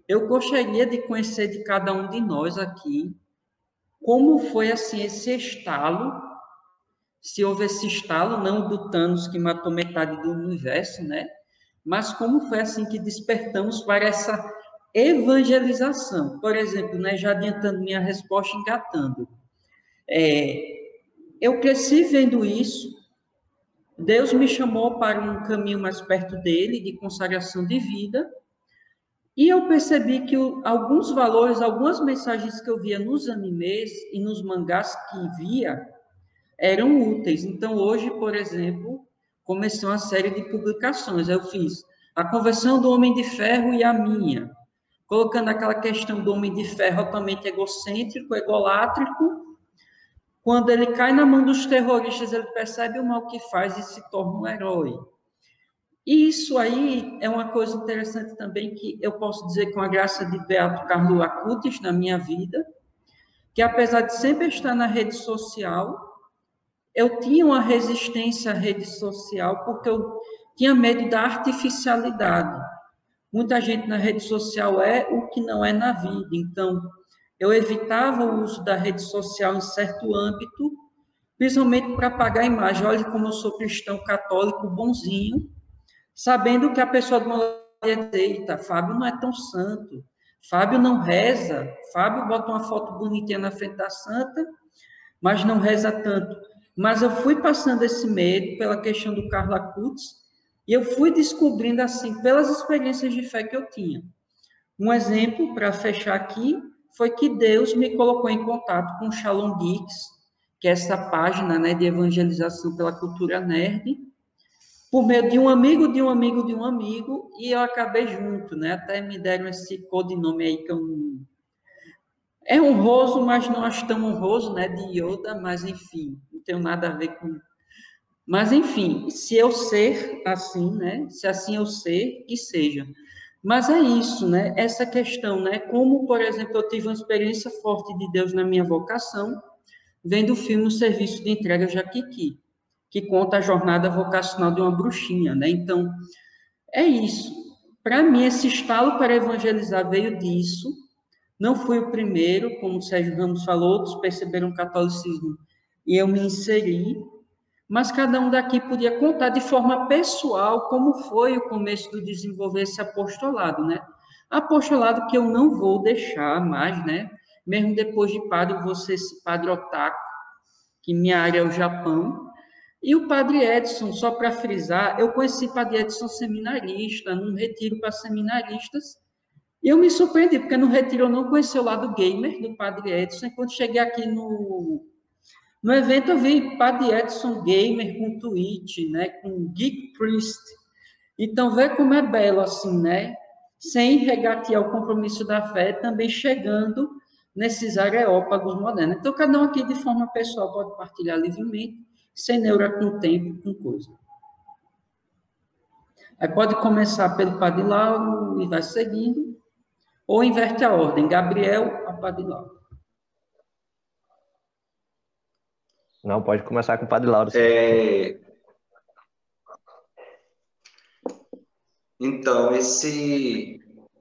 Eu gostaria de conhecer de cada um de nós aqui como foi, assim, esse estalo, se houve esse estalo, não do Thanos que matou metade do universo, né? Mas como foi, assim, que despertamos para essa evangelização. Por exemplo, né, já adiantando minha resposta, engatando. Eu cresci vendo isso, Deus me chamou para um caminho mais perto dele, de consagração de vida, e eu percebi que alguns valores, algumas mensagens que eu via nos animes e nos mangás que via, eram úteis. Então, hoje, por exemplo, comecei uma série de publicações. Eu fiz a conversão do Homem de Ferro e a minha, colocando aquela questão do Homem de Ferro altamente egocêntrico, egolátrico. Quando ele cai na mão dos terroristas, ele percebe o mal que faz e se torna um herói. E isso aí é uma coisa interessante também, que eu posso dizer com a graça de Beato Carlo Acutis na minha vida, que apesar de sempre estar na rede social, eu tinha uma resistência à rede social porque eu tinha medo da artificialidade. Muita gente na rede social é o que não é na vida, então eu evitava o uso da rede social em certo âmbito, principalmente para apagar a imagem. Olha como eu sou cristão católico bonzinho, sabendo que a pessoa de uma ia dizer, eita, Fábio não é tão santo, Fábio não reza, Fábio bota uma foto bonitinha na frente da santa, mas não reza tanto. Mas eu fui passando esse medo pela questão do Carlo Acutis, e eu fui descobrindo, assim, pelas experiências de fé que eu tinha. Um exemplo, para fechar aqui, foi que Deus me colocou em contato com o Shalom Geeks, que é essa página, né, de evangelização pela cultura nerd, por meio de um amigo, de um amigo, de um amigo, e eu acabei junto, né? Até me deram esse codinome aí que eu não... É honroso, mas não acho tão honroso, né? De Yoda, mas enfim, não tenho nada a ver com... Mas enfim, se eu ser assim, né? Se assim eu ser, que seja. Mas é isso, né? Essa questão, né? Como, por exemplo, eu tive uma experiência forte de Deus na minha vocação, vendo o filme O Serviço de Entrega Jaquiqui, que conta a jornada vocacional de uma bruxinha, né? Então, é isso. Para mim, esse estalo para evangelizar veio disso. Não fui o primeiro, como o Sérgio Ramos falou, outros perceberam o catolicismo e eu me inseri, mas cada um daqui podia contar de forma pessoal como foi o começo do desenvolver esse apostolado, né? Apostolado que eu não vou deixar mais, né? Mesmo depois de padre, você esse padre otaku, que minha área é o Japão. E o padre Edson, só para frisar, eu conheci o padre Edson seminarista, num retiro para seminaristas, e eu me surpreendi, porque no retiro eu não conheci o lado gamer do padre Edson, e quando cheguei aqui no evento eu vi padre Edson gamer com Twitch, né, com Geek Priest. Então, vê como é belo assim, né? Sem regatear o compromisso da fé, também chegando nesses areópagos modernos. Então, cada um aqui, de forma pessoal, pode partilhar livremente, sem neura com tempo, com coisa. Aí pode começar pelo Padre Lauro e vai seguindo, ou inverte a ordem, Gabriel a Padre Lauro. Não, pode começar com o Padre Lauro. Então, esse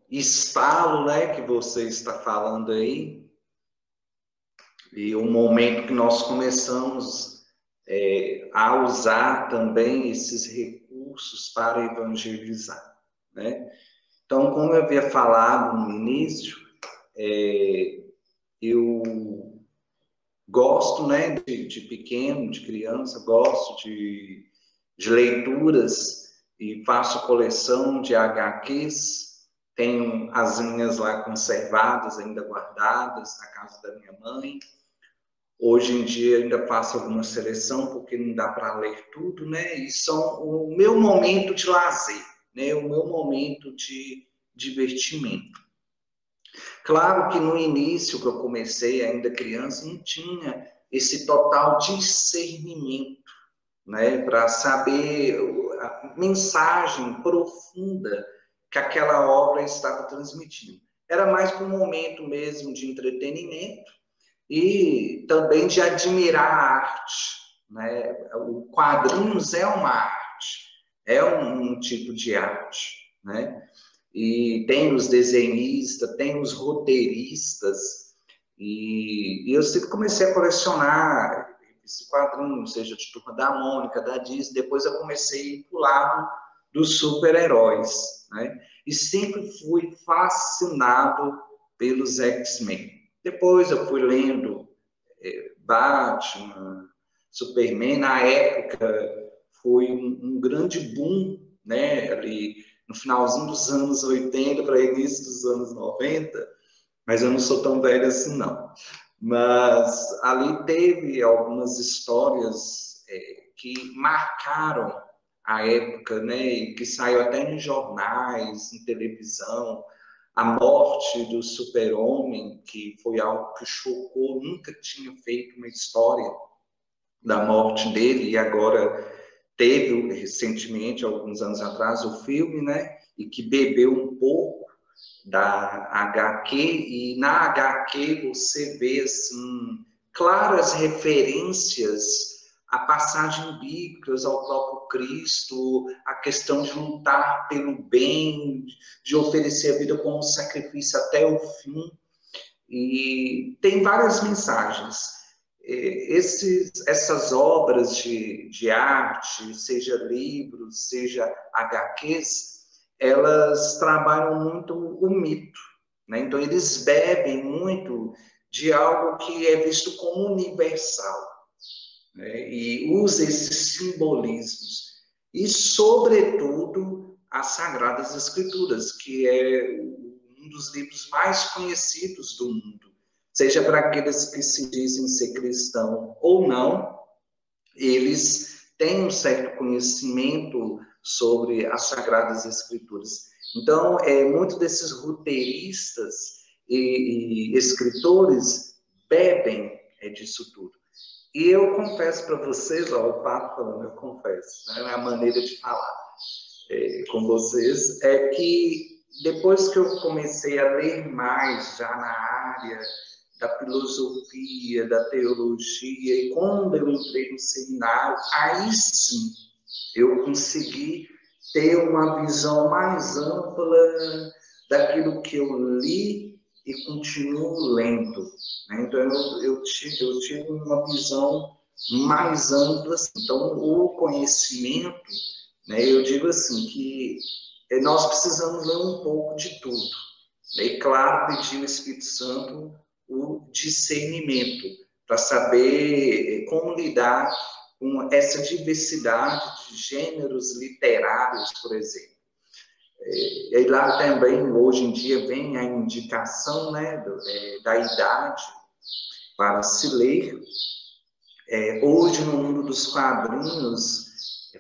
estalo, né, que você está falando aí, e o momento que nós começamos a usar também esses recursos para evangelizar, né? Então, como eu havia falado no início, eu gosto, né, de pequeno, de criança, gosto de leituras e faço coleção de HQs, tenho as minhas lá conservadas, ainda guardadas na casa da minha mãe. Hoje em dia ainda faço alguma seleção, porque não dá para ler tudo, né? E são o meu momento de lazer, né? O meu momento de divertimento. Claro que no início, que eu comecei ainda criança, não tinha esse total discernimento, né? Para saber a mensagem profunda que aquela obra estava transmitindo. Era mais para um momento mesmo de entretenimento, e também de admirar a arte, né? O quadrinhos é uma arte, é um tipo de arte, né? E tem os desenhistas, tem os roteiristas, e eu sempre comecei a colecionar esse quadrinho, seja de Turma da Mônica, da Disney. Depois eu comecei a ir para o lado dos super-heróis, né? E sempre fui fascinado pelos X-Men. Depois eu fui lendo Batman, Superman. Na época foi um grande boom, né? Ali no finalzinho dos anos 80 para início dos anos 90, mas eu não sou tão velho assim, não. Mas ali teve algumas histórias que marcaram a época, né? E que saiu até nos jornais, em televisão. A morte do Super-Homem, que foi algo que chocou, nunca tinha feito uma história da morte dele, e agora teve recentemente, alguns anos atrás, o filme, né? E que bebeu um pouco da HQ, e na HQ você vê, assim, claras referências a passagens bíblicas, ao próprio Cristo, a questão de lutar pelo bem, de oferecer a vida como sacrifício até o fim. E tem várias mensagens. Essas obras de arte, seja livros, seja HQs, elas trabalham muito o mito, né? Então, eles bebem muito de algo que é visto como universal, né? E usa esses simbolismos. E, sobretudo, as Sagradas Escrituras, que é um dos livros mais conhecidos do mundo. Seja para aqueles que se dizem ser cristão ou não, eles têm um certo conhecimento sobre as Sagradas Escrituras. Então, muitos desses roteiristas e escritores bebem disso tudo. E eu confesso para vocês, ó, o Papo falando, eu confesso, né, a maneira de falar com vocês, é que depois que eu comecei a ler mais já na área da filosofia, da teologia, e quando eu entrei no seminário, aí sim eu consegui ter uma visão mais ampla daquilo que eu li e continuo lendo, né? Então eu tive uma visão mais ampla. Então o conhecimento, né, eu digo assim, que nós precisamos ler um pouco de tudo, né? E claro, pedir ao Espírito Santo o discernimento para saber como lidar com essa diversidade de gêneros literários, por exemplo. E aí lá também, hoje em dia, vem a indicação, né, da idade para se ler. Hoje, no mundo dos quadrinhos,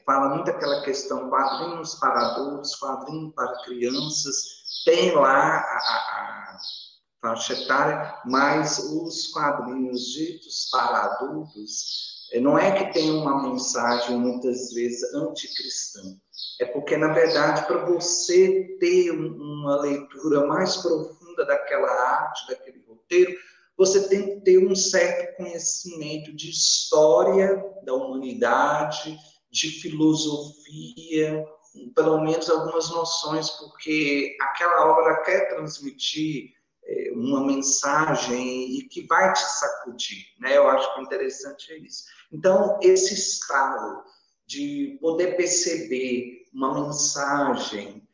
fala muito aquela questão, quadrinhos para adultos, quadrinhos para crianças, tem lá a faixa etária, mas os quadrinhos ditos para adultos, não é que tem uma mensagem muitas vezes anticristã, é porque, na verdade, para você ter uma leitura mais profunda daquela arte, daquele roteiro, você tem que ter um certo conhecimento de história da humanidade, de filosofia, pelo menos algumas noções, porque aquela obra quer transmitir uma mensagem e que vai te sacudir, né? Eu acho que o interessante é isso. Então, esse estado de poder perceber uma mensagem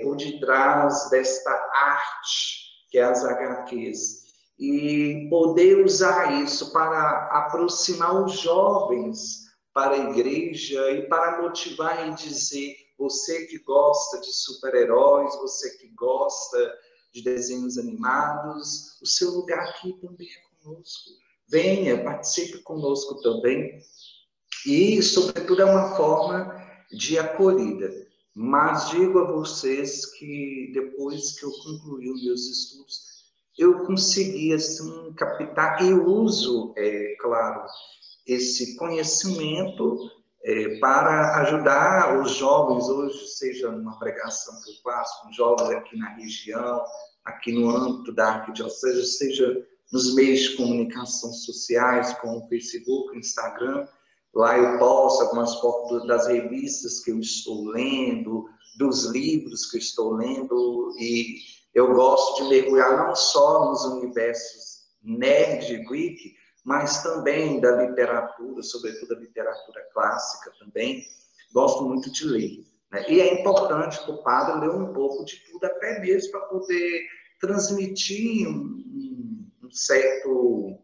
por detrás desta arte, que é as HQs, e poder usar isso para aproximar os jovens para a igreja e para motivar e dizer, você que gosta de super-heróis, você que gosta de desenhos animados, o seu lugar aqui também é conosco. Venha, participe conosco também. E, sobretudo, é uma forma de acolhida. Mas digo a vocês que, depois que eu concluí os meus estudos, eu consegui, assim, captar e uso, claro, esse conhecimento para ajudar os jovens hoje, seja numa pregação que eu faço com jovens aqui na região, aqui no âmbito da arquidiocese, seja nos meios de comunicação sociais, como o Facebook, o Instagram. Lá eu posto algumas fotos das revistas que eu estou lendo, dos livros que eu estou lendo, e eu gosto de mergulhar não só nos universos nerd e geek, mas também da literatura, sobretudo a literatura clássica também. Gosto muito de ler, né? E é importante para o padre ler um pouco de tudo, até mesmo para poder transmitir um certo...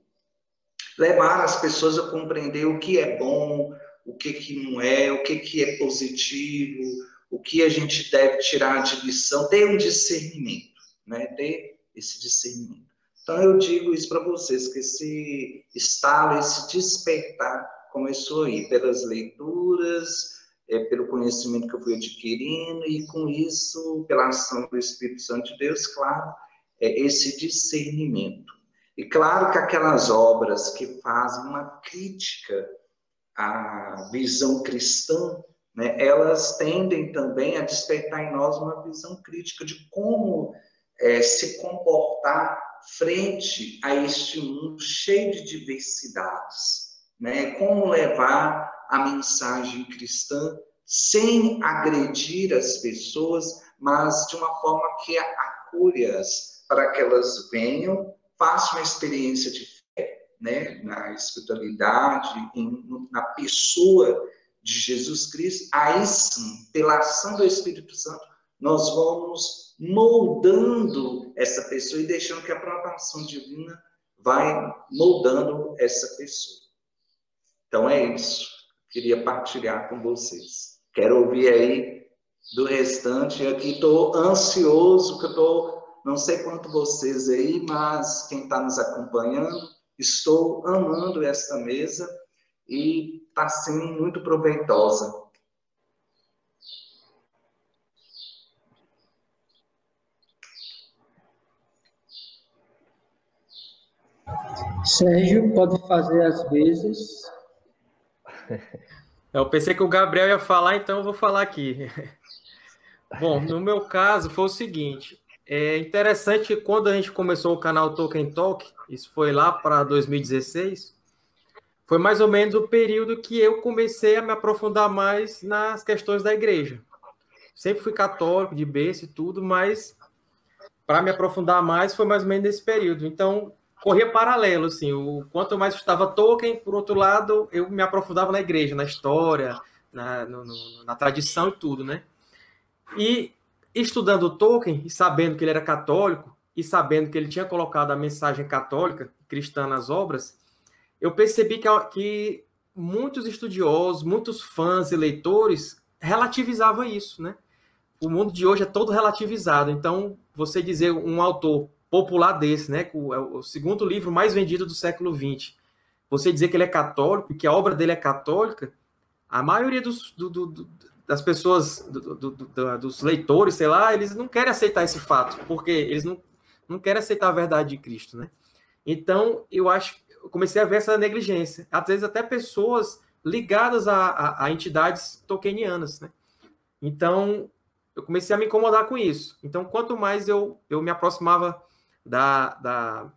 levar as pessoas a compreender o que é bom, o que não é, o que é positivo, o que a gente deve tirar de lição, ter um discernimento, né? Ter esse discernimento. Então, eu digo isso para vocês, que esse estalo, esse despertar começou aí, pelas leituras, pelo conhecimento que eu fui adquirindo, e com isso, pela ação do Espírito Santo de Deus, claro, esse discernimento. E claro que aquelas obras que fazem uma crítica a visão cristã, né, elas tendem também a despertar em nós uma visão crítica de como se comportar frente a este mundo cheio de diversidades, né? Como levar a mensagem cristã sem agredir as pessoas, mas de uma forma que acolha-as para que elas venham, façam uma experiência de fé, né? Na espiritualidade, na pessoa de Jesus Cristo. Aí sim, pela ação do Espírito Santo, nós vamos moldando essa pessoa e deixando que a própria ação divina vai moldando essa pessoa. Então é isso. Queria partilhar com vocês. Quero ouvir aí do restante. Aqui estou ansioso, que eu estou, não sei quanto vocês aí, mas quem está nos acompanhando, estou amando esta mesa e está sendo muito proveitosa. Sérgio, pode fazer às vezes. Eu pensei que o Gabriel ia falar, então eu vou falar aqui. Bom, no meu caso foi o seguinte, é interessante que quando a gente começou o canal Tolkien Talk, isso foi lá para 2016, foi mais ou menos o período que eu comecei a me aprofundar mais nas questões da igreja. Sempre fui católico, de berço e tudo, mas para me aprofundar mais foi mais ou menos nesse período. Então, corria paralelo, assim, o quanto mais estudava Tolkien, por outro lado, eu me aprofundava na igreja, na história, na tradição e tudo, né? E estudando Tolkien, e sabendo que ele era católico, e sabendo que ele tinha colocado a mensagem católica, cristã nas obras, eu percebi que muitos estudiosos, muitos fãs e leitores relativizavam isso, né? O mundo de hoje é todo relativizado, então você dizer um autor popular desse, né, o segundo livro mais vendido do século XX, você dizer que ele é católico, que a obra dele é católica, a maioria das pessoas, dos leitores, sei lá, eles não querem aceitar esse fato, porque eles não querem aceitar a verdade de Cristo, né? Então, eu comecei a ver essa negligência. Às vezes até pessoas ligadas a entidades tolkienianas, né? Então, eu comecei a me incomodar com isso. Então, quanto mais eu me aproximava da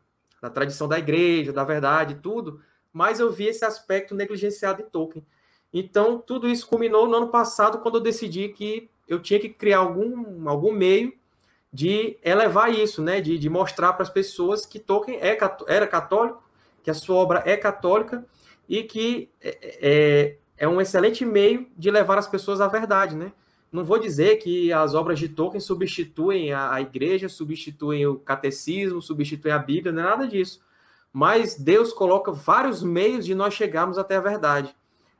tradição da igreja, da verdade e tudo, mais eu vi esse aspecto negligenciado em Tolkien. Então, tudo isso culminou no ano passado, quando eu decidi que eu tinha que criar algum meio de elevar isso, né? De mostrar para as pessoas que Tolkien era católico, que a sua obra é católica e que é um excelente meio de levar as pessoas à verdade, né? Não vou dizer que as obras de Tolkien substituem a igreja, substituem o catecismo, substituem a Bíblia, não é nada disso. Mas Deus coloca vários meios de nós chegarmos até a verdade.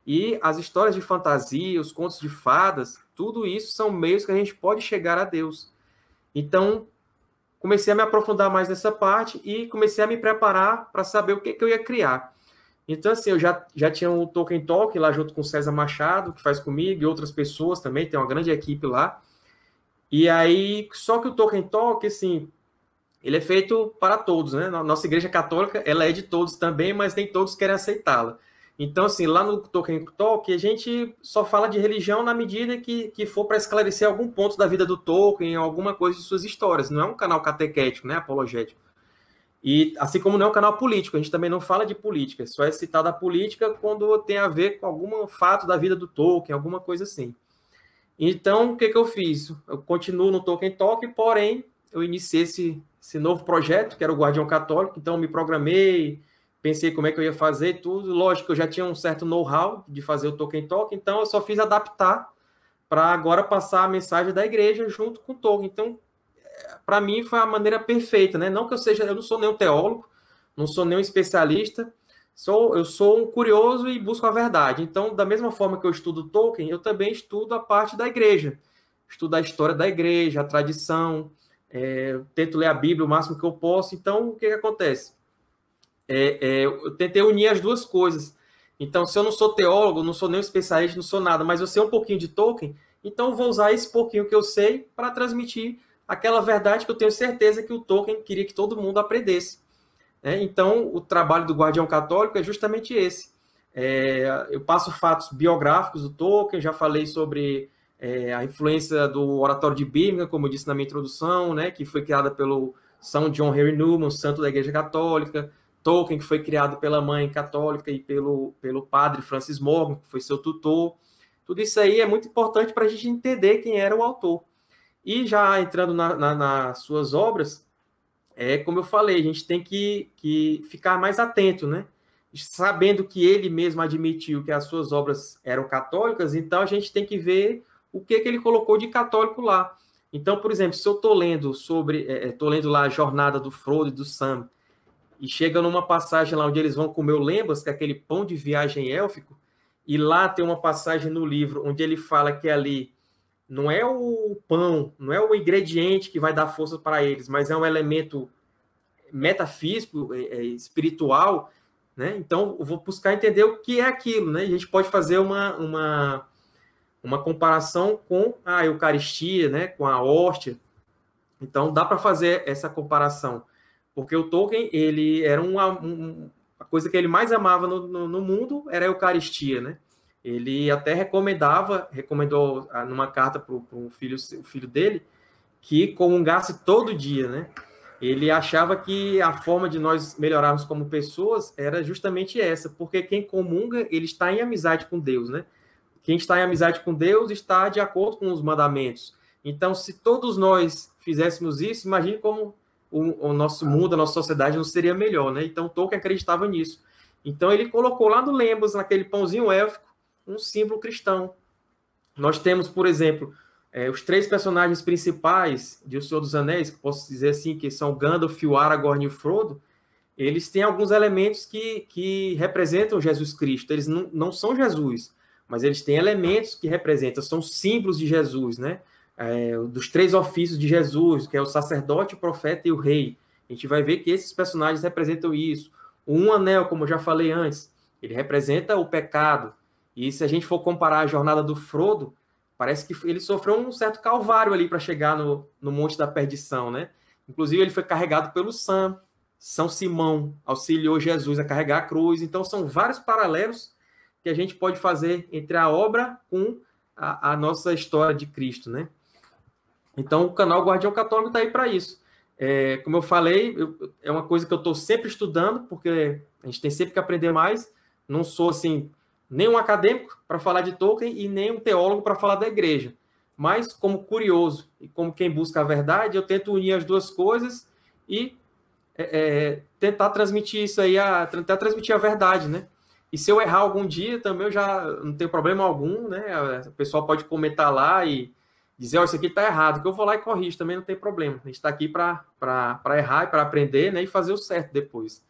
E as histórias de fantasia, os contos de fadas, tudo isso são meios que a gente pode chegar a Deus. Então, comecei a me aprofundar mais nessa parte e comecei a me preparar para saber o que eu ia criar. Então, assim, eu já tinha o Tolkien Talk lá junto com o César Machado, que faz comigo, e outras pessoas também, tem uma grande equipe lá. E aí, só que o Tolkien Talk, assim, ele é feito para todos, né? Nossa igreja católica, ela é de todos também, mas nem todos querem aceitá-la. Então, assim, lá no Tolkien Talk, a gente só fala de religião na medida que for para esclarecer algum ponto da vida do Tolkien, alguma coisa de suas histórias. Não é um canal catequético, né? Apologético. E assim como não é um canal político, a gente também não fala de política, só é citada a política quando tem a ver com algum fato da vida do Tolkien, alguma coisa assim. Então, o que eu fiz? Eu continuo no Tolkien Talk, porém, eu iniciei esse novo projeto, que era o Guardião Católico, então eu me programei, pensei como é que eu ia fazer tudo. Lógico que eu já tinha um certo know-how de fazer o Tolkien Talk, então eu só fiz adaptar para agora passar a mensagem da igreja junto com o Tolkien. Então, para mim foi a maneira perfeita, né? Não que eu não sou nenhum teólogo, não sou nenhum especialista, eu sou um curioso e busco a verdade. Então, da mesma forma que eu estudo Tolkien, eu também estudo a parte da igreja. Estudo a história da igreja, a tradição, tento ler a Bíblia o máximo que eu posso. Então, o que acontece? Eu tentei unir as duas coisas. Então, se eu não sou teólogo, não sou nenhum especialista, não sou nada, mas eu sei um pouquinho de Tolkien, então eu vou usar esse pouquinho que eu sei para transmitir aquela verdade que eu tenho certeza que o Tolkien queria que todo mundo aprendesse. Então, o trabalho do Guardião Católico é justamente esse. Eu passo fatos biográficos do Tolkien, já falei sobre a influência do Oratório de Birmingham, como eu disse na minha introdução, né, que foi criada pelo São John Henry Newman, santo da Igreja Católica. Tolkien, que foi criado pela mãe católica e pelo padre Francis Morgan, que foi seu tutor. Tudo isso aí é muito importante para a gente entender quem era o autor. E já entrando nas suas obras, como eu falei, a gente tem que ficar mais atento, né? Sabendo que ele mesmo admitiu que as suas obras eram católicas, então a gente tem que ver o que ele colocou de católico lá. Então, por exemplo, se eu estou lendo lá a jornada do Frodo e do Sam, e chega numa passagem lá onde eles vão comer o lembas, que é aquele pão de viagem élfico, e lá tem uma passagem no livro onde ele fala que ali não é o pão, não é o ingrediente que vai dar força para eles, mas é um elemento metafísico, espiritual, né? Então, eu vou buscar entender o que é aquilo, né? E a gente pode fazer uma comparação com a Eucaristia, né? Com a hóstia. Então, dá para fazer essa comparação. Porque o Tolkien, ele era a coisa que ele mais amava no mundo era a Eucaristia, né? Ele até recomendou numa carta para o filho dele, que comungasse todo dia, né? Ele achava que a forma de nós melhorarmos como pessoas era justamente essa, porque quem comunga, ele está em amizade com Deus, né? Quem está em amizade com Deus está de acordo com os mandamentos. Então, se todos nós fizéssemos isso, imagine como o nosso mundo, a nossa sociedade não seria melhor, né? Então, Tolkien acreditava nisso. Então, ele colocou lá no lembas, naquele pãozinho élfico, um símbolo cristão. Nós temos, por exemplo, os 3 personagens principais de O Senhor dos Anéis, que posso dizer assim, que são Gandalf, o Aragorn e o Frodo, eles têm alguns elementos que representam Jesus Cristo. Eles não são Jesus, mas eles têm elementos que representam, são símbolos de Jesus, né? Dos 3 ofícios de Jesus, que é o sacerdote, o profeta e o rei. A gente vai ver que esses personagens representam isso. O anel, como eu já falei antes, ele representa o pecado. E se a gente for comparar a jornada do Frodo, parece que ele sofreu um certo calvário ali para chegar no Monte da Perdição, né? Inclusive, ele foi carregado pelo Sam. São Simão auxiliou Jesus a carregar a cruz. Então, são vários paralelos que a gente pode fazer entre a obra com a nossa história de Cristo, né? Então, o canal Guardião Católico está aí para isso. Como eu falei, é uma coisa que eu estou sempre estudando, porque a gente tem sempre que aprender mais. Não sou, assim, nem um acadêmico para falar de Tolkien e nem um teólogo para falar da igreja. Mas, como curioso e como quem busca a verdade, eu tento unir as duas coisas e tentar transmitir isso aí, tentar transmitir a verdade, né? E se eu errar algum dia, também eu já não tenho problema algum, né? O pessoal pode comentar lá e dizer, isso aqui está errado, que eu vou lá e corrijo, também não tem problema. A gente está aqui para errar e para aprender, né? E fazer o certo depois.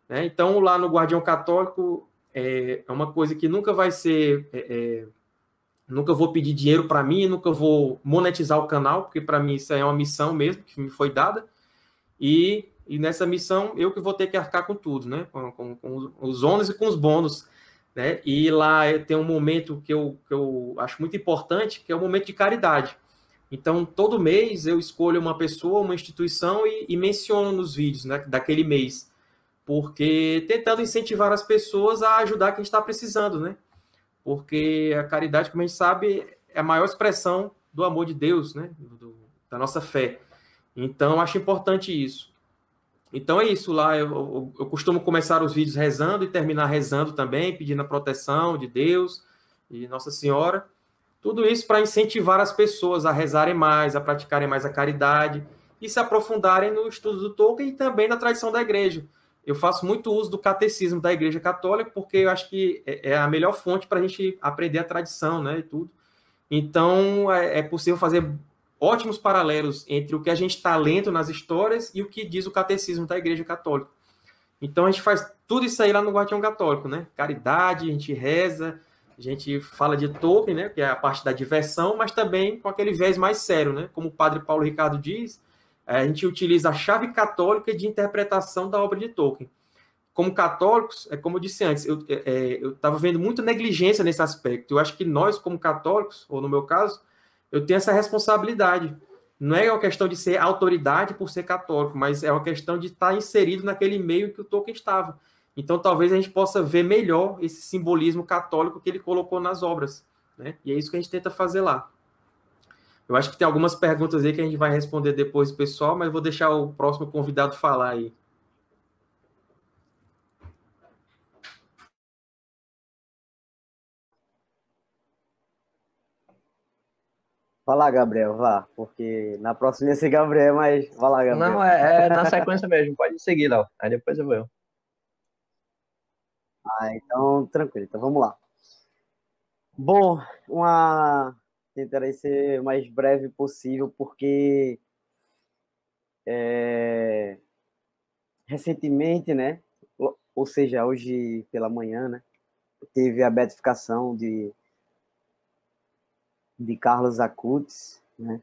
Né? Então, lá no Guardião Católico, é uma coisa que nunca vai ser... nunca vou pedir dinheiro para mim, nunca vou monetizar o canal, porque para mim isso é uma missão mesmo, que me foi dada. E nessa missão, eu que vou ter que arcar com tudo, né? Com os ônus e com os bônus. Né? E lá tem um momento que eu acho muito importante, que é o momento de caridade. Então, todo mês eu escolho uma pessoa, uma instituição e menciono nos vídeos, né, daquele mês. Porque tentando incentivar as pessoas a ajudar quem está precisando, né? Porque a caridade, como a gente sabe, é a maior expressão do amor de Deus, né? Da nossa fé. Então, acho importante isso. Então é isso, lá eu costumo começar os vídeos rezando e terminar rezando também, pedindo a proteção de Deus e Nossa Senhora. Tudo isso para incentivar as pessoas a rezarem mais, a praticarem mais a caridade e se aprofundarem no estudo do Tolkien e também na tradição da igreja. Eu faço muito uso do catecismo da Igreja Católica porque eu acho que é a melhor fonte para a gente aprender a tradição, né, e tudo. Então é possível fazer ótimos paralelos entre o que a gente está lendo nas histórias e o que diz o catecismo da Igreja Católica. Então, a gente faz tudo isso aí lá no Guardião Católico, né? Caridade, a gente reza, a gente fala de Tolkien, né? Que é a parte da diversão, mas também com aquele viés mais sério, né? Como o padre Paulo Ricardo diz, a gente utiliza a chave católica de interpretação da obra de Tolkien. Como católicos, como eu disse antes, eu estava vendo muita negligência nesse aspecto. Eu acho que nós, como católicos, ou no meu caso, eu tenho essa responsabilidade. Não é uma questão de ser autoridade por ser católico, mas é uma questão de estar inserido naquele meio que o Tolkien estava. Então, talvez a gente possa ver melhor esse simbolismo católico que ele colocou nas obras, né? E é isso que a gente tenta fazer lá. Eu acho que tem algumas perguntas aí que a gente vai responder depois, pessoal, mas vou deixar o próximo convidado falar aí. Vai lá, Gabriel, vá, porque na próxima ia ser Gabriel, mas vai lá, Não, Gabriel. é na sequência mesmo, pode seguir, Léo. Aí depois eu vou. Então, tranquilo, então vamos lá. Bom, tentarei ser o mais breve possível, porque recentemente, né, ou seja, hoje pela manhã, né, teve a beatificação de Carlos Acutis, né,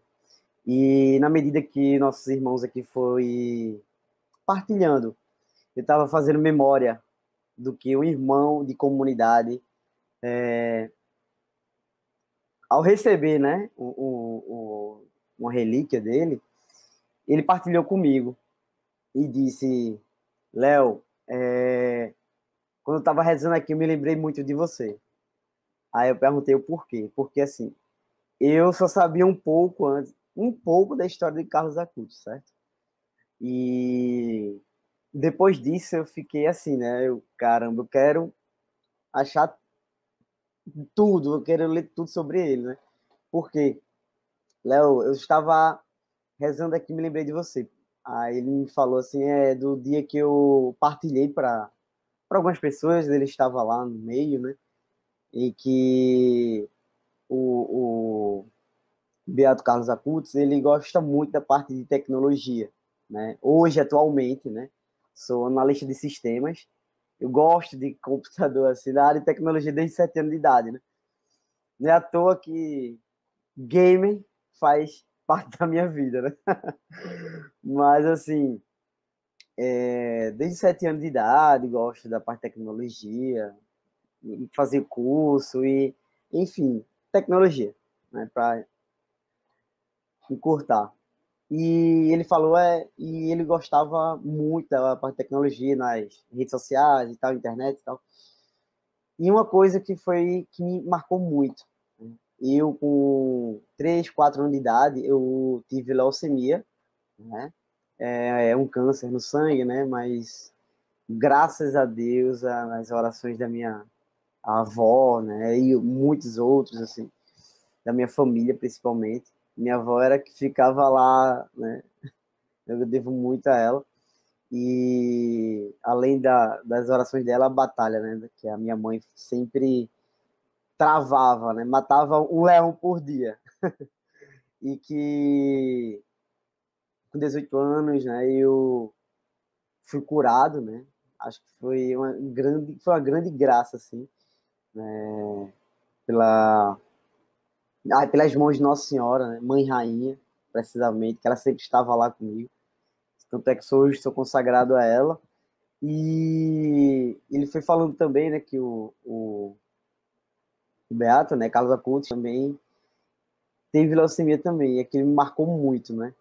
e na medida que nossos irmãos aqui foi partilhando, eu estava fazendo memória do que um irmão de comunidade, ao receber, né, uma relíquia dele, ele partilhou comigo e disse: Léo, quando eu estava rezando aqui, eu me lembrei muito de você. Aí eu perguntei o porquê. Porque, assim, eu só sabia um pouco antes, um pouco da história de Carlos Acutis, certo? E depois disso eu fiquei assim, né? Caramba, eu quero achar tudo, eu quero ler tudo sobre ele, né? Porque, Léo, eu estava rezando aqui, me lembrei de você. Aí ele me falou assim, do dia que eu partilhei para algumas pessoas, ele estava lá no meio, né? E que o Beato Carlos Acutis, ele gosta muito da parte de tecnologia, né? Hoje, atualmente, né? Sou analista de sistemas, eu gosto de computador, assim, da área de tecnologia desde 7 anos de idade, né? Não é à toa que gamer faz parte da minha vida, né? Mas, assim, desde 7 anos de idade, gosto da parte de tecnologia, fazer curso e, enfim, tecnologia, né? Para encurtar. E ele falou, e ele gostava muito da parte de tecnologia nas redes sociais e tal, internet e tal. E uma coisa que me marcou muito, né? Eu com 3, 4 anos de idade, eu tive leucemia, né? É um câncer no sangue, né? Mas graças a Deus, as orações da minha avó, né? E muitos outros, assim, da minha família principalmente. Minha avó era que ficava lá, né? Eu devo muito a ela. E além das orações dela, a batalha, né? Que a minha mãe sempre travava, né? Matava um leão por dia. E que com 18 anos, né? Eu fui curado, né? Acho que foi uma grande graça, assim, pela, pelas mãos de Nossa Senhora, né? Mãe Rainha, precisamente, que ela sempre estava lá comigo. Tanto é que hoje sou consagrado a ela. E ele foi falando também, né, que o Beato, né, Carlos Acutis também teve leucemia também, e aquilo me marcou muito, né?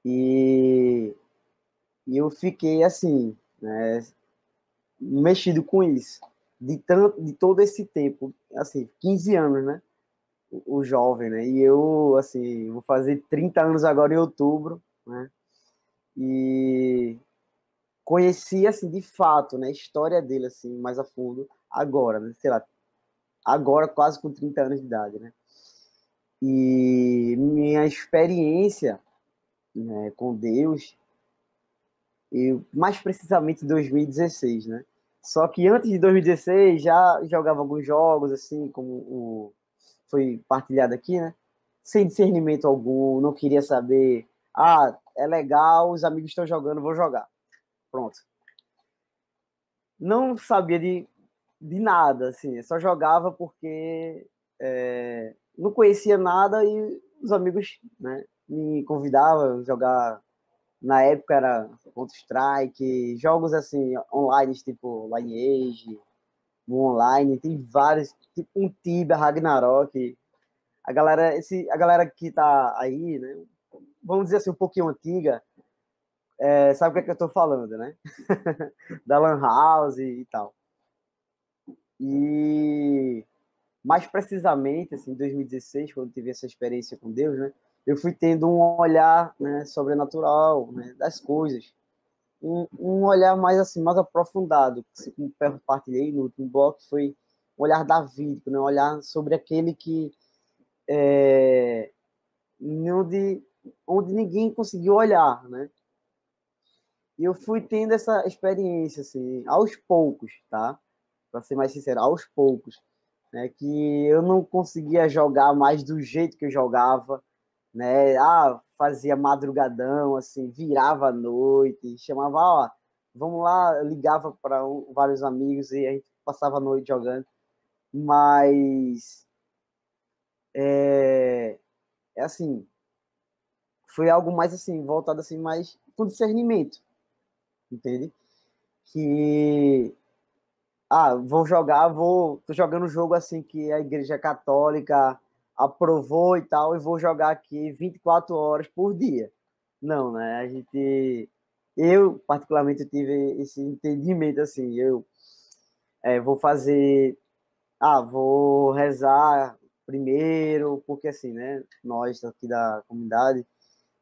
E, e eu fiquei assim, né, mexido com isso, de todo esse tempo, assim, 15 anos, né? O jovem, né? E eu, assim, vou fazer 30 anos agora em outubro, né? E conheci, assim, de fato, né, a história dele, assim, mais a fundo, agora, né? Sei lá, agora quase com 30 anos de idade, né? E minha experiência, né, com Deus, mais precisamente em 2016, né? Só que antes de 2016 já jogava alguns jogos, assim, como foi partilhado aqui, né? Sem discernimento algum, não queria saber. Ah, é legal, os amigos estão jogando, vou jogar. Pronto. Não sabia de nada, assim, só jogava porque não conhecia nada e os amigos, né, me convidavam a jogar. Na época era Counter-Strike, jogos assim, online, tipo Lineage, online, tem vários, tipo um Tibia, Ragnarok. A galera que tá aí, né, vamos dizer assim, um pouquinho antiga, sabe o que é que eu estou falando, né? Da Lan House e tal. E mais precisamente, assim, em 2016, quando eu tive essa experiência com Deus, né? Eu fui tendo um olhar, né, sobrenatural, né, das coisas. Um olhar mais assim, mais aprofundado, que como eu compartilhei no último bloco, foi um olhar davídico, né? Um olhar sobre aquele que onde ninguém conseguiu olhar, né? E eu fui tendo essa experiência, assim, aos poucos, tá? Para ser mais sincero, aos poucos, né? Que eu não conseguia jogar mais do jeito que eu jogava, né? Fazia madrugadão, assim, virava a noite, chamava, vamos lá, ligava para vários amigos e a gente passava a noite jogando. Mas é assim, foi algo mais assim, voltado assim, mais com discernimento, entende? Que tô jogando um jogo assim que a Igreja Católica aprovou e tal, e vou jogar aqui 24 horas por dia. Não, né? Eu particularmente tive esse entendimento assim, vou fazer, vou rezar primeiro, porque assim, né? Nós aqui da comunidade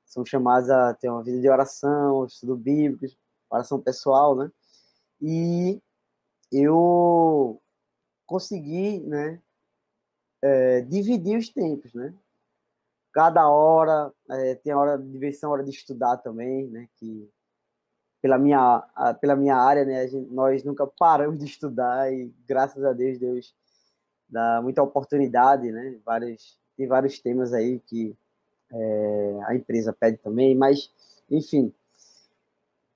somos chamados a ter uma vida de oração, estudo bíblico, oração pessoal, né? E eu consegui, né, dividir os tempos, né? Cada hora, tem a hora de diversão, a hora de estudar também, né? Que pela minha área, né, nós nunca paramos de estudar e graças a Deus dá muita oportunidade, né? Tem vários temas aí que a empresa pede também, mas enfim.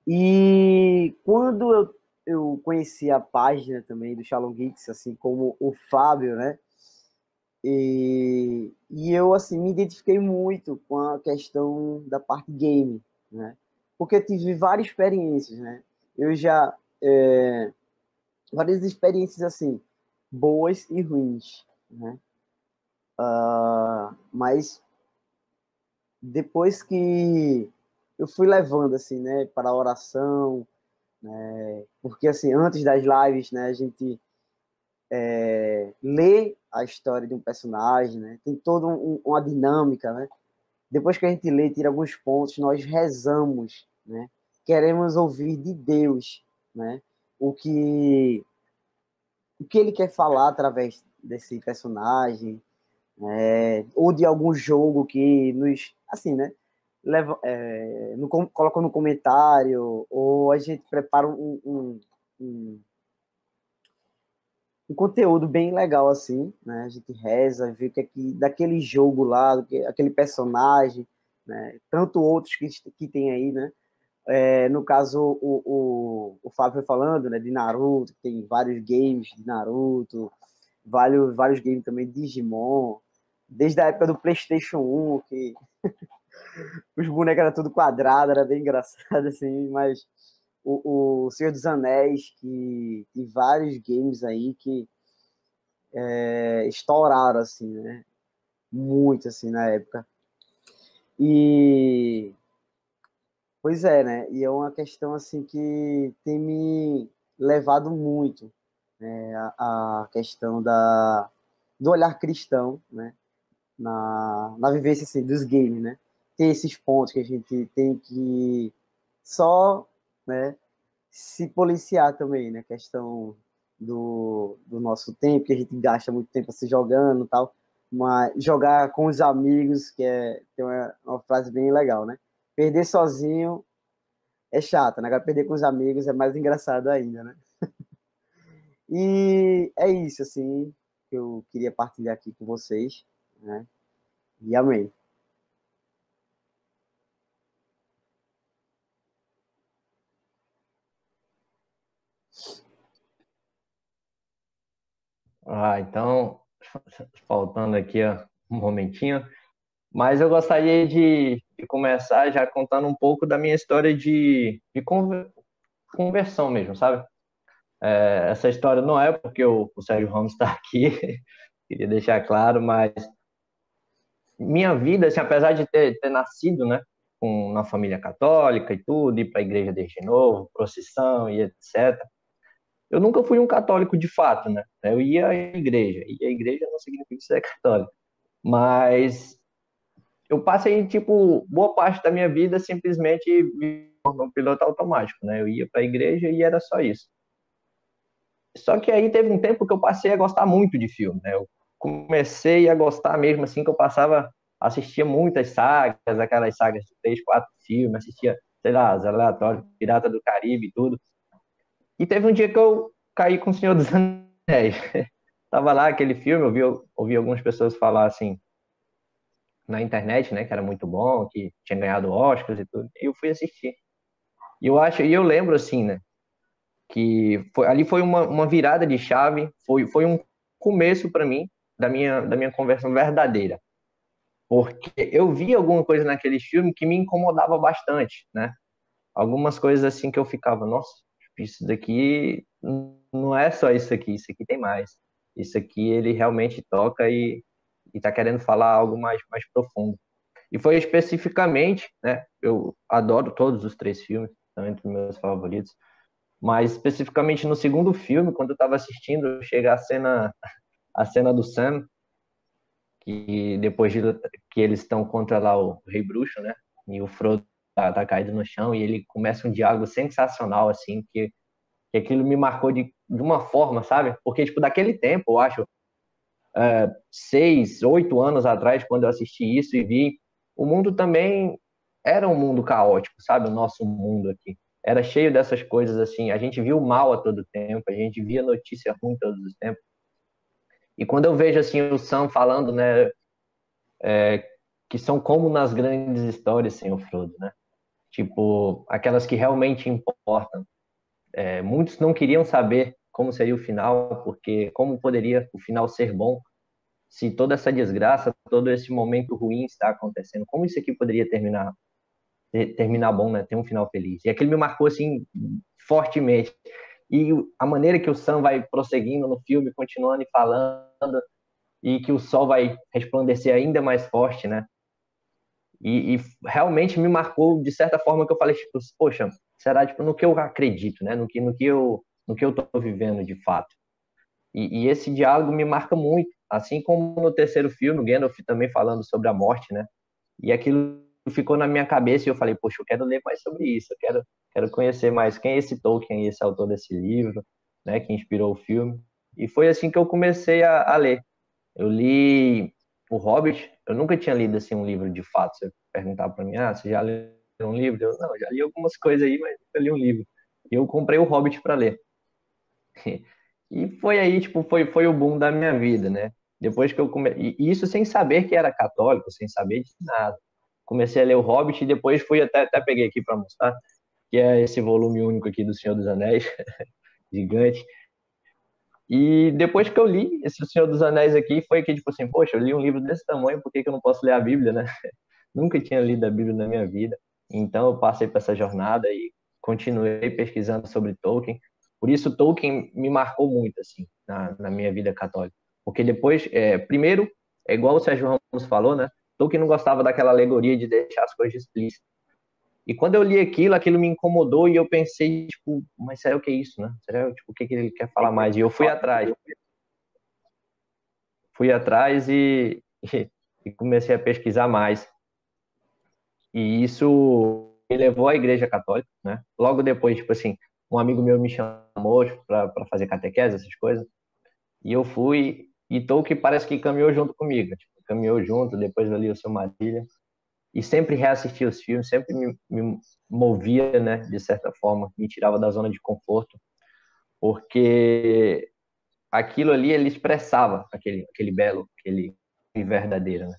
E quando eu conheci a página também do Shalom Geeks, assim como o Fábio, né? E eu, assim, me identifiquei muito com a questão da parte game, né? Porque eu tive várias experiências, né? Eu já... várias experiências, assim, boas e ruins, né? Mas depois que eu fui levando, assim, né? Para a oração, né? Porque, assim, antes das lives, né? A gente lê a história de um personagem, né? Tem toda uma dinâmica, né? Depois que a gente lê, tira alguns pontos, nós rezamos, né? Queremos ouvir de Deus, né? O que ele quer falar através desse personagem, ou de algum jogo que nos, assim, né? Coloca no comentário, ou a gente prepara um conteúdo bem legal, assim, né? A gente reza, vê daquele jogo lá, aquele personagem, né? Tanto outros que tem aí, né? No caso, o Fábio foi falando, né? De Naruto, tem vários games de Naruto, vários games também de Digimon, desde a época do PlayStation 1, que os bonecos eram tudo quadrado, era bem engraçado, assim, mas o Senhor dos Anéis, que tem vários games aí que estouraram, assim, né? Muito, assim, na época. E... Pois é, né? E é uma questão, assim, que tem me levado muito, né? A questão do olhar cristão, né? Na vivência, assim, dos games, né? Tem esses pontos que a gente tem que só, né? Se policiar também, né? Questão do nosso tempo, que a gente gasta muito tempo se jogando e tal, mas jogar com os amigos, tem uma frase bem legal, né? Perder sozinho é chato, né? Agora perder com os amigos é mais engraçado ainda, né? E é isso, assim, que eu queria partilhar aqui com vocês, né? E amém. Então, faltando aqui ó, um momentinho, mas eu gostaria de começar já contando um pouco da minha história de conversão mesmo, sabe? Essa história não é porque o Sérgio Ramos está aqui, queria deixar claro, mas minha vida, assim, apesar de ter nascido, né, na família católica e tudo, ir para a igreja desde novo, procissão e etc. Eu nunca fui um católico de fato, né? Eu ia à igreja, e a igreja não significa ser católico. Mas eu passei, tipo, boa parte da minha vida simplesmente no piloto automático, né? Eu ia para a igreja e era só isso. Só que aí teve um tempo que eu passei a gostar muito de filme, né? Eu comecei a gostar mesmo, assim, que eu assistia muitas sagas, aquelas sagas de 3, 4 filmes, assistia, sei lá, os aleatórios, Pirata do Caribe e tudo. E teve um dia que eu caí com o Senhor dos Anéis. Tava lá aquele filme, ouvi algumas pessoas falar assim na internet, né, que era muito bom, que tinha ganhado Oscars e tudo. E eu fui assistir. E eu lembro assim, né, que ali foi uma virada de chave, foi um começo para mim da minha conversão verdadeira. Porque eu vi alguma coisa naquele filme que me incomodava bastante, né? Algumas coisas assim que eu ficava, nossa, isso daqui não é só isso aqui tem mais. Isso aqui ele realmente toca e está querendo falar algo mais profundo. E foi especificamente, né? Eu adoro todos os 3 filmes, são entre os meus favoritos. Mas especificamente no segundo filme, quando eu estava assistindo, chega a cena do Sam, que depois que eles estão contra lá o Rei Bruxo, né? E o Frodo tá caído no chão e ele começa um diálogo sensacional, assim, que aquilo me marcou de uma forma, sabe? Porque, tipo, daquele tempo, eu acho, 6, 8 anos atrás, quando eu assisti isso e vi, o mundo também era um mundo caótico, sabe? O nosso mundo aqui. Era cheio dessas coisas, assim. A gente viu o mal a todo tempo, a gente via notícia ruim todos os tempos. E quando eu vejo, assim, o Sam falando, né, que são como nas grandes histórias, Senhor Frodo, né? Tipo, aquelas que realmente importam. Muitos não queriam saber como seria o final, porque como poderia o final ser bom se toda essa desgraça, todo esse momento ruim está acontecendo? Como isso aqui poderia terminar bom, né? Ter um final feliz. E aquilo me marcou assim fortemente. E a maneira que o Sam vai prosseguindo no filme, continuando e falando, e que o sol vai resplandecer ainda mais forte, né? E realmente me marcou de certa forma que eu falei, tipo, poxa, será tipo no que eu acredito, né? No que eu tô vivendo de fato. E esse diálogo me marca muito, assim como no terceiro filme, o Gandalf também falando sobre a morte, né? E aquilo ficou na minha cabeça e eu falei, poxa, eu quero ler mais sobre isso, eu quero conhecer mais quem é esse Tolkien, esse autor desse livro, né? Que inspirou o filme. E foi assim que eu comecei a ler. Eu li O Hobbit, eu nunca tinha lido assim um livro de fato. Você perguntar para mim, você já leu um livro? Eu, não, já li algumas coisas aí, mas nunca li um livro. E eu comprei O Hobbit para ler. E foi aí, tipo, foi o boom da minha vida, né? Depois que eu comecei, e isso sem saber que era católico, sem saber de nada. Comecei a ler O Hobbit e depois fui até peguei aqui para mostrar, que é esse volume único aqui do Senhor dos Anéis, gigante. E depois que eu li esse Senhor dos Anéis aqui, foi que, tipo assim, poxa, eu li um livro desse tamanho, por que eu não posso ler a Bíblia, né? Nunca tinha lido a Bíblia na minha vida. Então eu passei por essa jornada e continuei pesquisando sobre Tolkien. Por isso Tolkien me marcou muito, assim, na minha vida católica. Porque depois, primeiro, é igual o Sérgio Ramos falou, né? Tolkien não gostava daquela alegoria de deixar as coisas explícitas. E quando eu li aquilo me incomodou e eu pensei, tipo, mas será o que é isso, né? Será, tipo, o que ele quer falar mais? E eu fui atrás. Fui atrás e comecei a pesquisar mais. E isso me levou à Igreja Católica, né? Logo depois, tipo assim, um amigo meu me chamou para fazer catequese, essas coisas. E eu fui, e Tolkien parece que caminhou junto comigo. Tipo, caminhou junto, depois ali o Seu Marília. E sempre reassistia os filmes, sempre me movia, né, de certa forma, me tirava da zona de conforto, porque aquilo ali ele expressava aquele belo, aquele verdadeiro, né?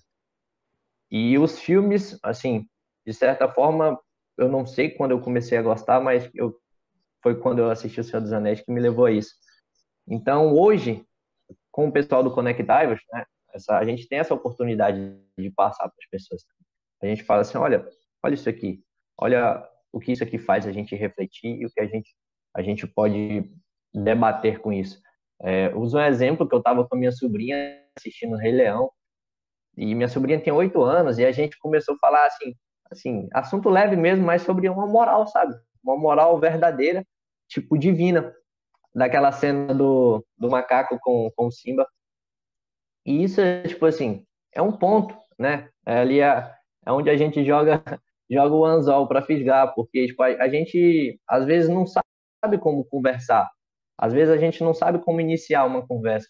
E os filmes, assim, de certa forma, eu não sei quando eu comecei a gostar, mas foi quando eu assisti O Senhor dos Anéis que me levou a isso. Então, hoje, com o pessoal do Connect Divers, né, a gente tem essa oportunidade de passar para as pessoas. A gente fala assim, olha isso aqui, olha o que isso aqui faz a gente refletir e o que a gente pode debater com isso. Uso um exemplo que eu estava com a minha sobrinha assistindo Rei Leão, e minha sobrinha tem 8 anos, e a gente começou a falar assim, assim, assunto leve mesmo, mas sobre uma moral, sabe? Uma moral verdadeira, tipo, divina, daquela cena do macaco com o Simba. E isso é, tipo assim, é um ponto, né? É onde a gente joga, joga o anzol para fisgar, porque tipo, a gente, às vezes, não sabe como conversar. Às vezes, a gente não sabe como iniciar uma conversa.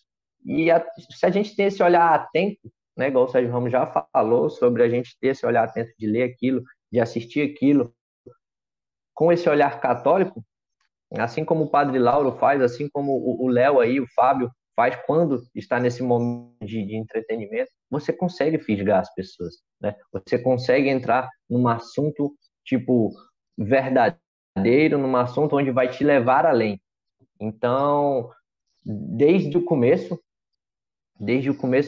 Se a gente tem esse olhar atento, né, igual o Sérgio Ramos já falou, sobre a gente ter esse olhar atento de ler aquilo, de assistir aquilo, com esse olhar católico, assim como o Padre Lauro faz, assim como o Léo aí, o Fábio faz quando está nesse momento de entretenimento, você consegue fisgar as pessoas, né? Você consegue entrar num assunto, tipo, verdadeiro, num assunto onde vai te levar além. Então, desde o começo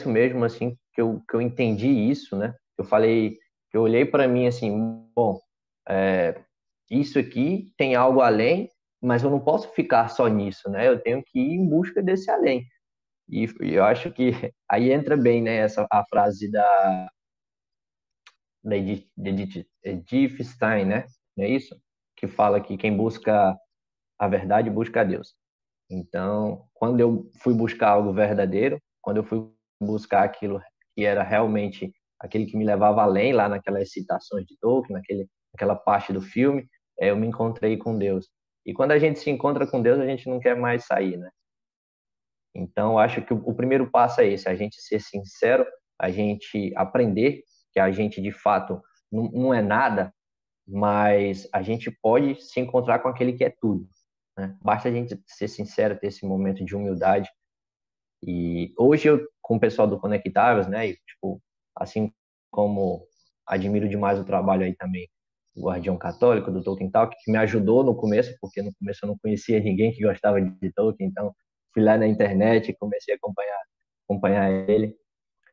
mesmo, assim, que eu entendi isso, né? Eu falei, que eu olhei para mim assim, bom, isso aqui tem algo além, mas eu não posso ficar só nisso, né? Eu tenho que ir em busca desse além. E eu acho que aí entra bem, né, a frase da Edith Stein, né? Não é isso? Que fala que quem busca a verdade busca a Deus. Então, quando eu fui buscar algo verdadeiro, quando eu fui buscar aquilo que era realmente aquele que me levava além, lá naquelas citações de Tolkien, naquela parte do filme, eu me encontrei com Deus. E quando a gente se encontra com Deus, a gente não quer mais sair, né? Então, acho que o primeiro passo é esse, a gente ser sincero, a gente aprender que a gente, de fato, não é nada, mas a gente pode se encontrar com aquele que é tudo, né? Basta a gente ser sincero, ter esse momento de humildade. E hoje, com o pessoal do Conectáveis, né, e, tipo, assim como admiro demais o trabalho aí também do Guardião Católico, do Tolkien Talk, que me ajudou no começo, porque no começo eu não conhecia ninguém que gostava de Tolkien, então fui lá na internet e comecei a acompanhar ele.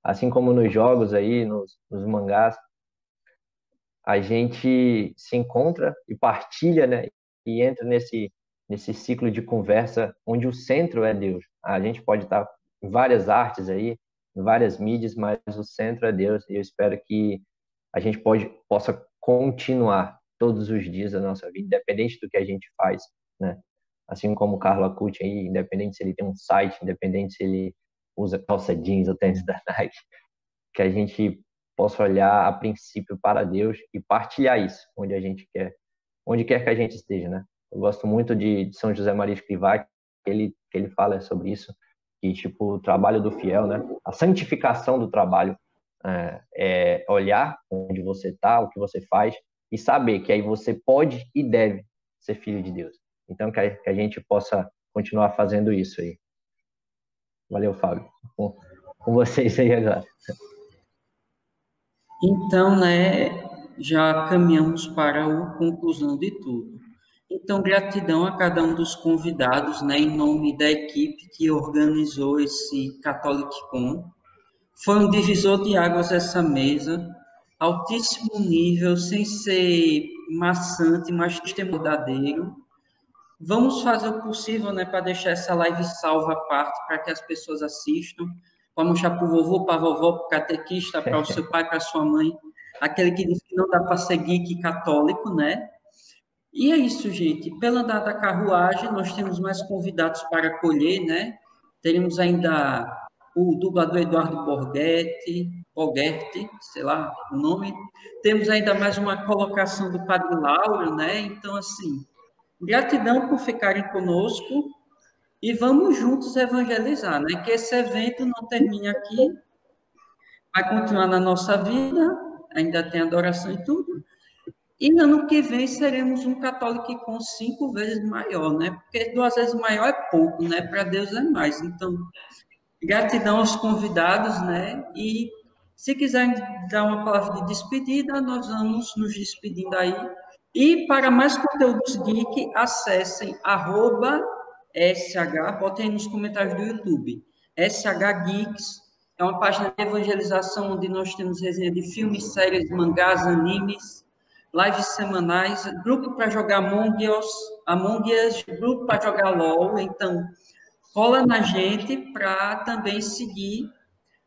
Assim como nos jogos aí, nos mangás, a gente se encontra e partilha, né? E entra nesse ciclo de conversa onde o centro é Deus. A gente pode estar em várias artes aí, em várias mídias, mas o centro é Deus. E eu espero que a gente possa continuar todos os dias da nossa vida, independente do que a gente faz, né? Assim como o Carlo Acucci aí, independente se ele tem um site, independente se ele usa calça jeans ou tênis da Nike, que a gente possa olhar a princípio para Deus e partilhar isso onde quer que a gente esteja, né? Eu gosto muito de São José Maria Escrivá, que ele fala sobre isso, que tipo o trabalho do fiel, né? A santificação do trabalho é olhar onde você está, o que você faz e saber que aí você pode e deve ser filho de Deus. Então que a gente possa continuar fazendo isso aí. Valeu, Fábio. Com vocês aí agora. Então, né, já caminhamos para a conclusão de tudo. Então, gratidão a cada um dos convidados, né, em nome da equipe que organizou esse CatholicCon. Foi um divisor de águas essa mesa, altíssimo nível, sem ser maçante, mas verdadeiro. Vamos fazer o possível, né, para deixar essa live salva à parte, para que as pessoas assistam. Vamos mostrar para o vovô, para a vovó, para o catequista, para o seu pai, para a sua mãe, aquele que diz que não dá para ser geek católico, né? E é isso, gente. Pela andar da carruagem, nós temos mais convidados para acolher, né? Teremos ainda o dublador Eduardo Borghetti, sei lá o nome. Temos ainda mais uma colocação do Padre Lauro, né? Então, assim, gratidão por ficarem conosco e vamos juntos evangelizar, né? Que esse evento não termine aqui, vai continuar na nossa vida, ainda tem adoração e tudo. E ano que vem seremos um católico com 5 vezes maior, né? Porque 2 vezes maior é pouco, né? Para Deus é mais. Então, gratidão aos convidados, né? E se quiserem dar uma palavra de despedida, nós vamos nos despedindo aí. E para mais conteúdos geek, acessem @SH, botem aí nos comentários do YouTube. SH Geeks é uma página de evangelização onde nós temos resenha de filmes, séries, mangás, animes, lives semanais, grupo para jogar Among Us, grupo para jogar LOL. Então, cola na gente para também seguir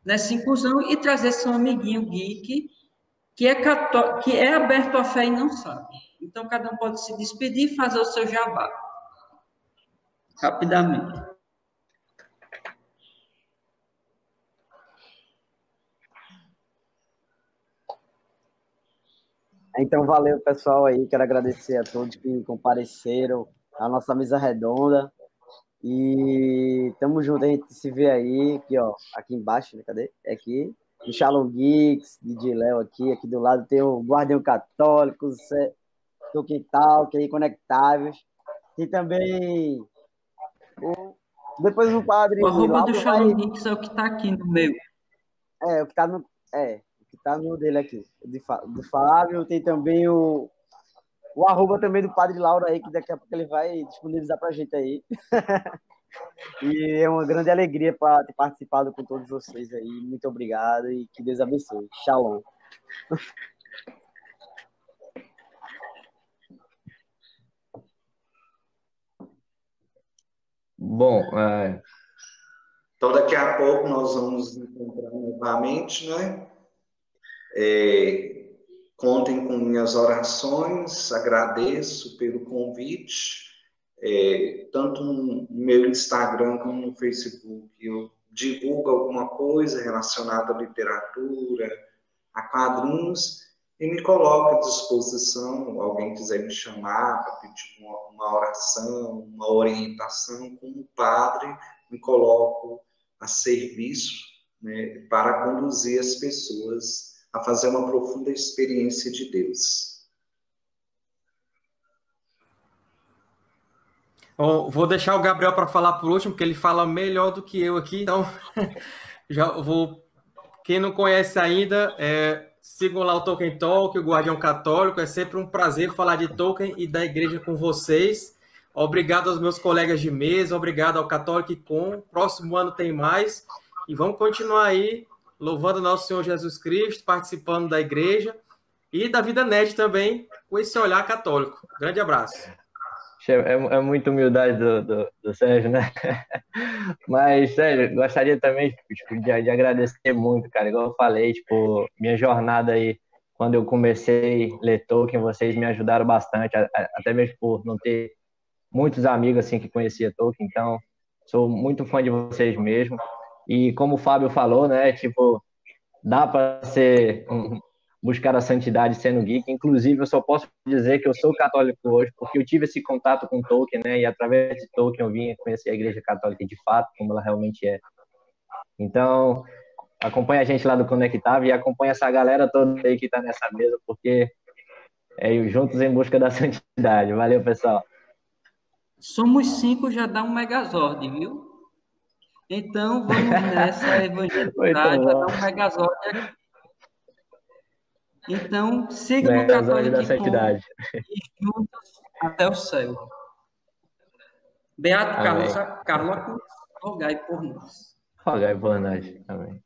nessa inclusão e trazer seu amiguinho geek que é aberto à fé e não sabe. Então, cada um pode se despedir e fazer o seu jabá, rapidamente. Então, valeu, pessoal, aí. Quero agradecer a todos que compareceram à nossa mesa redonda. E tamo junto, a gente se vê aí, aqui, ó, aqui embaixo, né? Cadê? É aqui, no Shalom Geeks, DJ Léo aqui do lado tem o Guardião Católico, Tolkien Talk, aí, Conectáveis. Tem também depois o padre O arroba do Lauro Shalom Geeks é o que está aqui no meu. o que tá no... o que tá no dele aqui, do Fábio. Tem também o arroba também do padre Lauro aí, que daqui a pouco ele vai disponibilizar pra gente aí. E é uma grande alegria para ter participado com todos vocês aí. Muito obrigado e que Deus abençoe. Shalom. Bom, Então, daqui a pouco nós vamos nos encontrar novamente, né? Contem com minhas orações, agradeço pelo convite. Tanto no meu Instagram como no Facebook, eu divulgo alguma coisa relacionada à literatura, a quadrinhos, e me coloco à disposição. Alguém quiser me chamar para pedir uma oração, uma orientação, como padre, me coloco a serviço, né, para conduzir as pessoas a fazer uma profunda experiência de Deus. Vou deixar o Gabriel para falar por último, porque ele fala melhor do que eu aqui. Então, já vou. Quem não conhece ainda, sigam lá o Tolkien Talk, o Guardião Católico. É sempre um prazer falar de Tolkien e da igreja com vocês. Obrigado aos meus colegas de mesa, obrigado ao Catholic Com. Próximo ano tem mais. E vamos continuar aí, louvando nosso Senhor Jesus Cristo, participando da igreja e da vida nerd também, com esse olhar católico. Grande abraço. É muita humildade do Sérgio, né? Mas, Sérgio, gostaria também de agradecer muito, cara. Igual eu falei, tipo, minha jornada aí, quando eu comecei a ler Tolkien, vocês me ajudaram bastante, até mesmo por não ter muitos amigos assim que conhecia Tolkien, então sou muito fã de vocês mesmo. E como o Fábio falou, né, tipo, dá para buscar a santidade sendo geek. Inclusive, eu só posso dizer que eu sou católico hoje porque eu tive esse contato com Tolkien, né? E através de Tolkien eu vim conhecer a Igreja Católica de fato, como ela realmente é. Então, acompanha a gente lá do Conectável e acompanha essa galera toda aí que está nessa mesa, porque juntos em busca da santidade. Valeu, pessoal. Somos 5, já dá um Megazord, viu? Então, vamos nessa evangelizar, já dá um Megazord aqui. Então, siga no Católico Com e juntos até o céu. Beato Carlos, rogai por nós. Rogai por nós. Amém.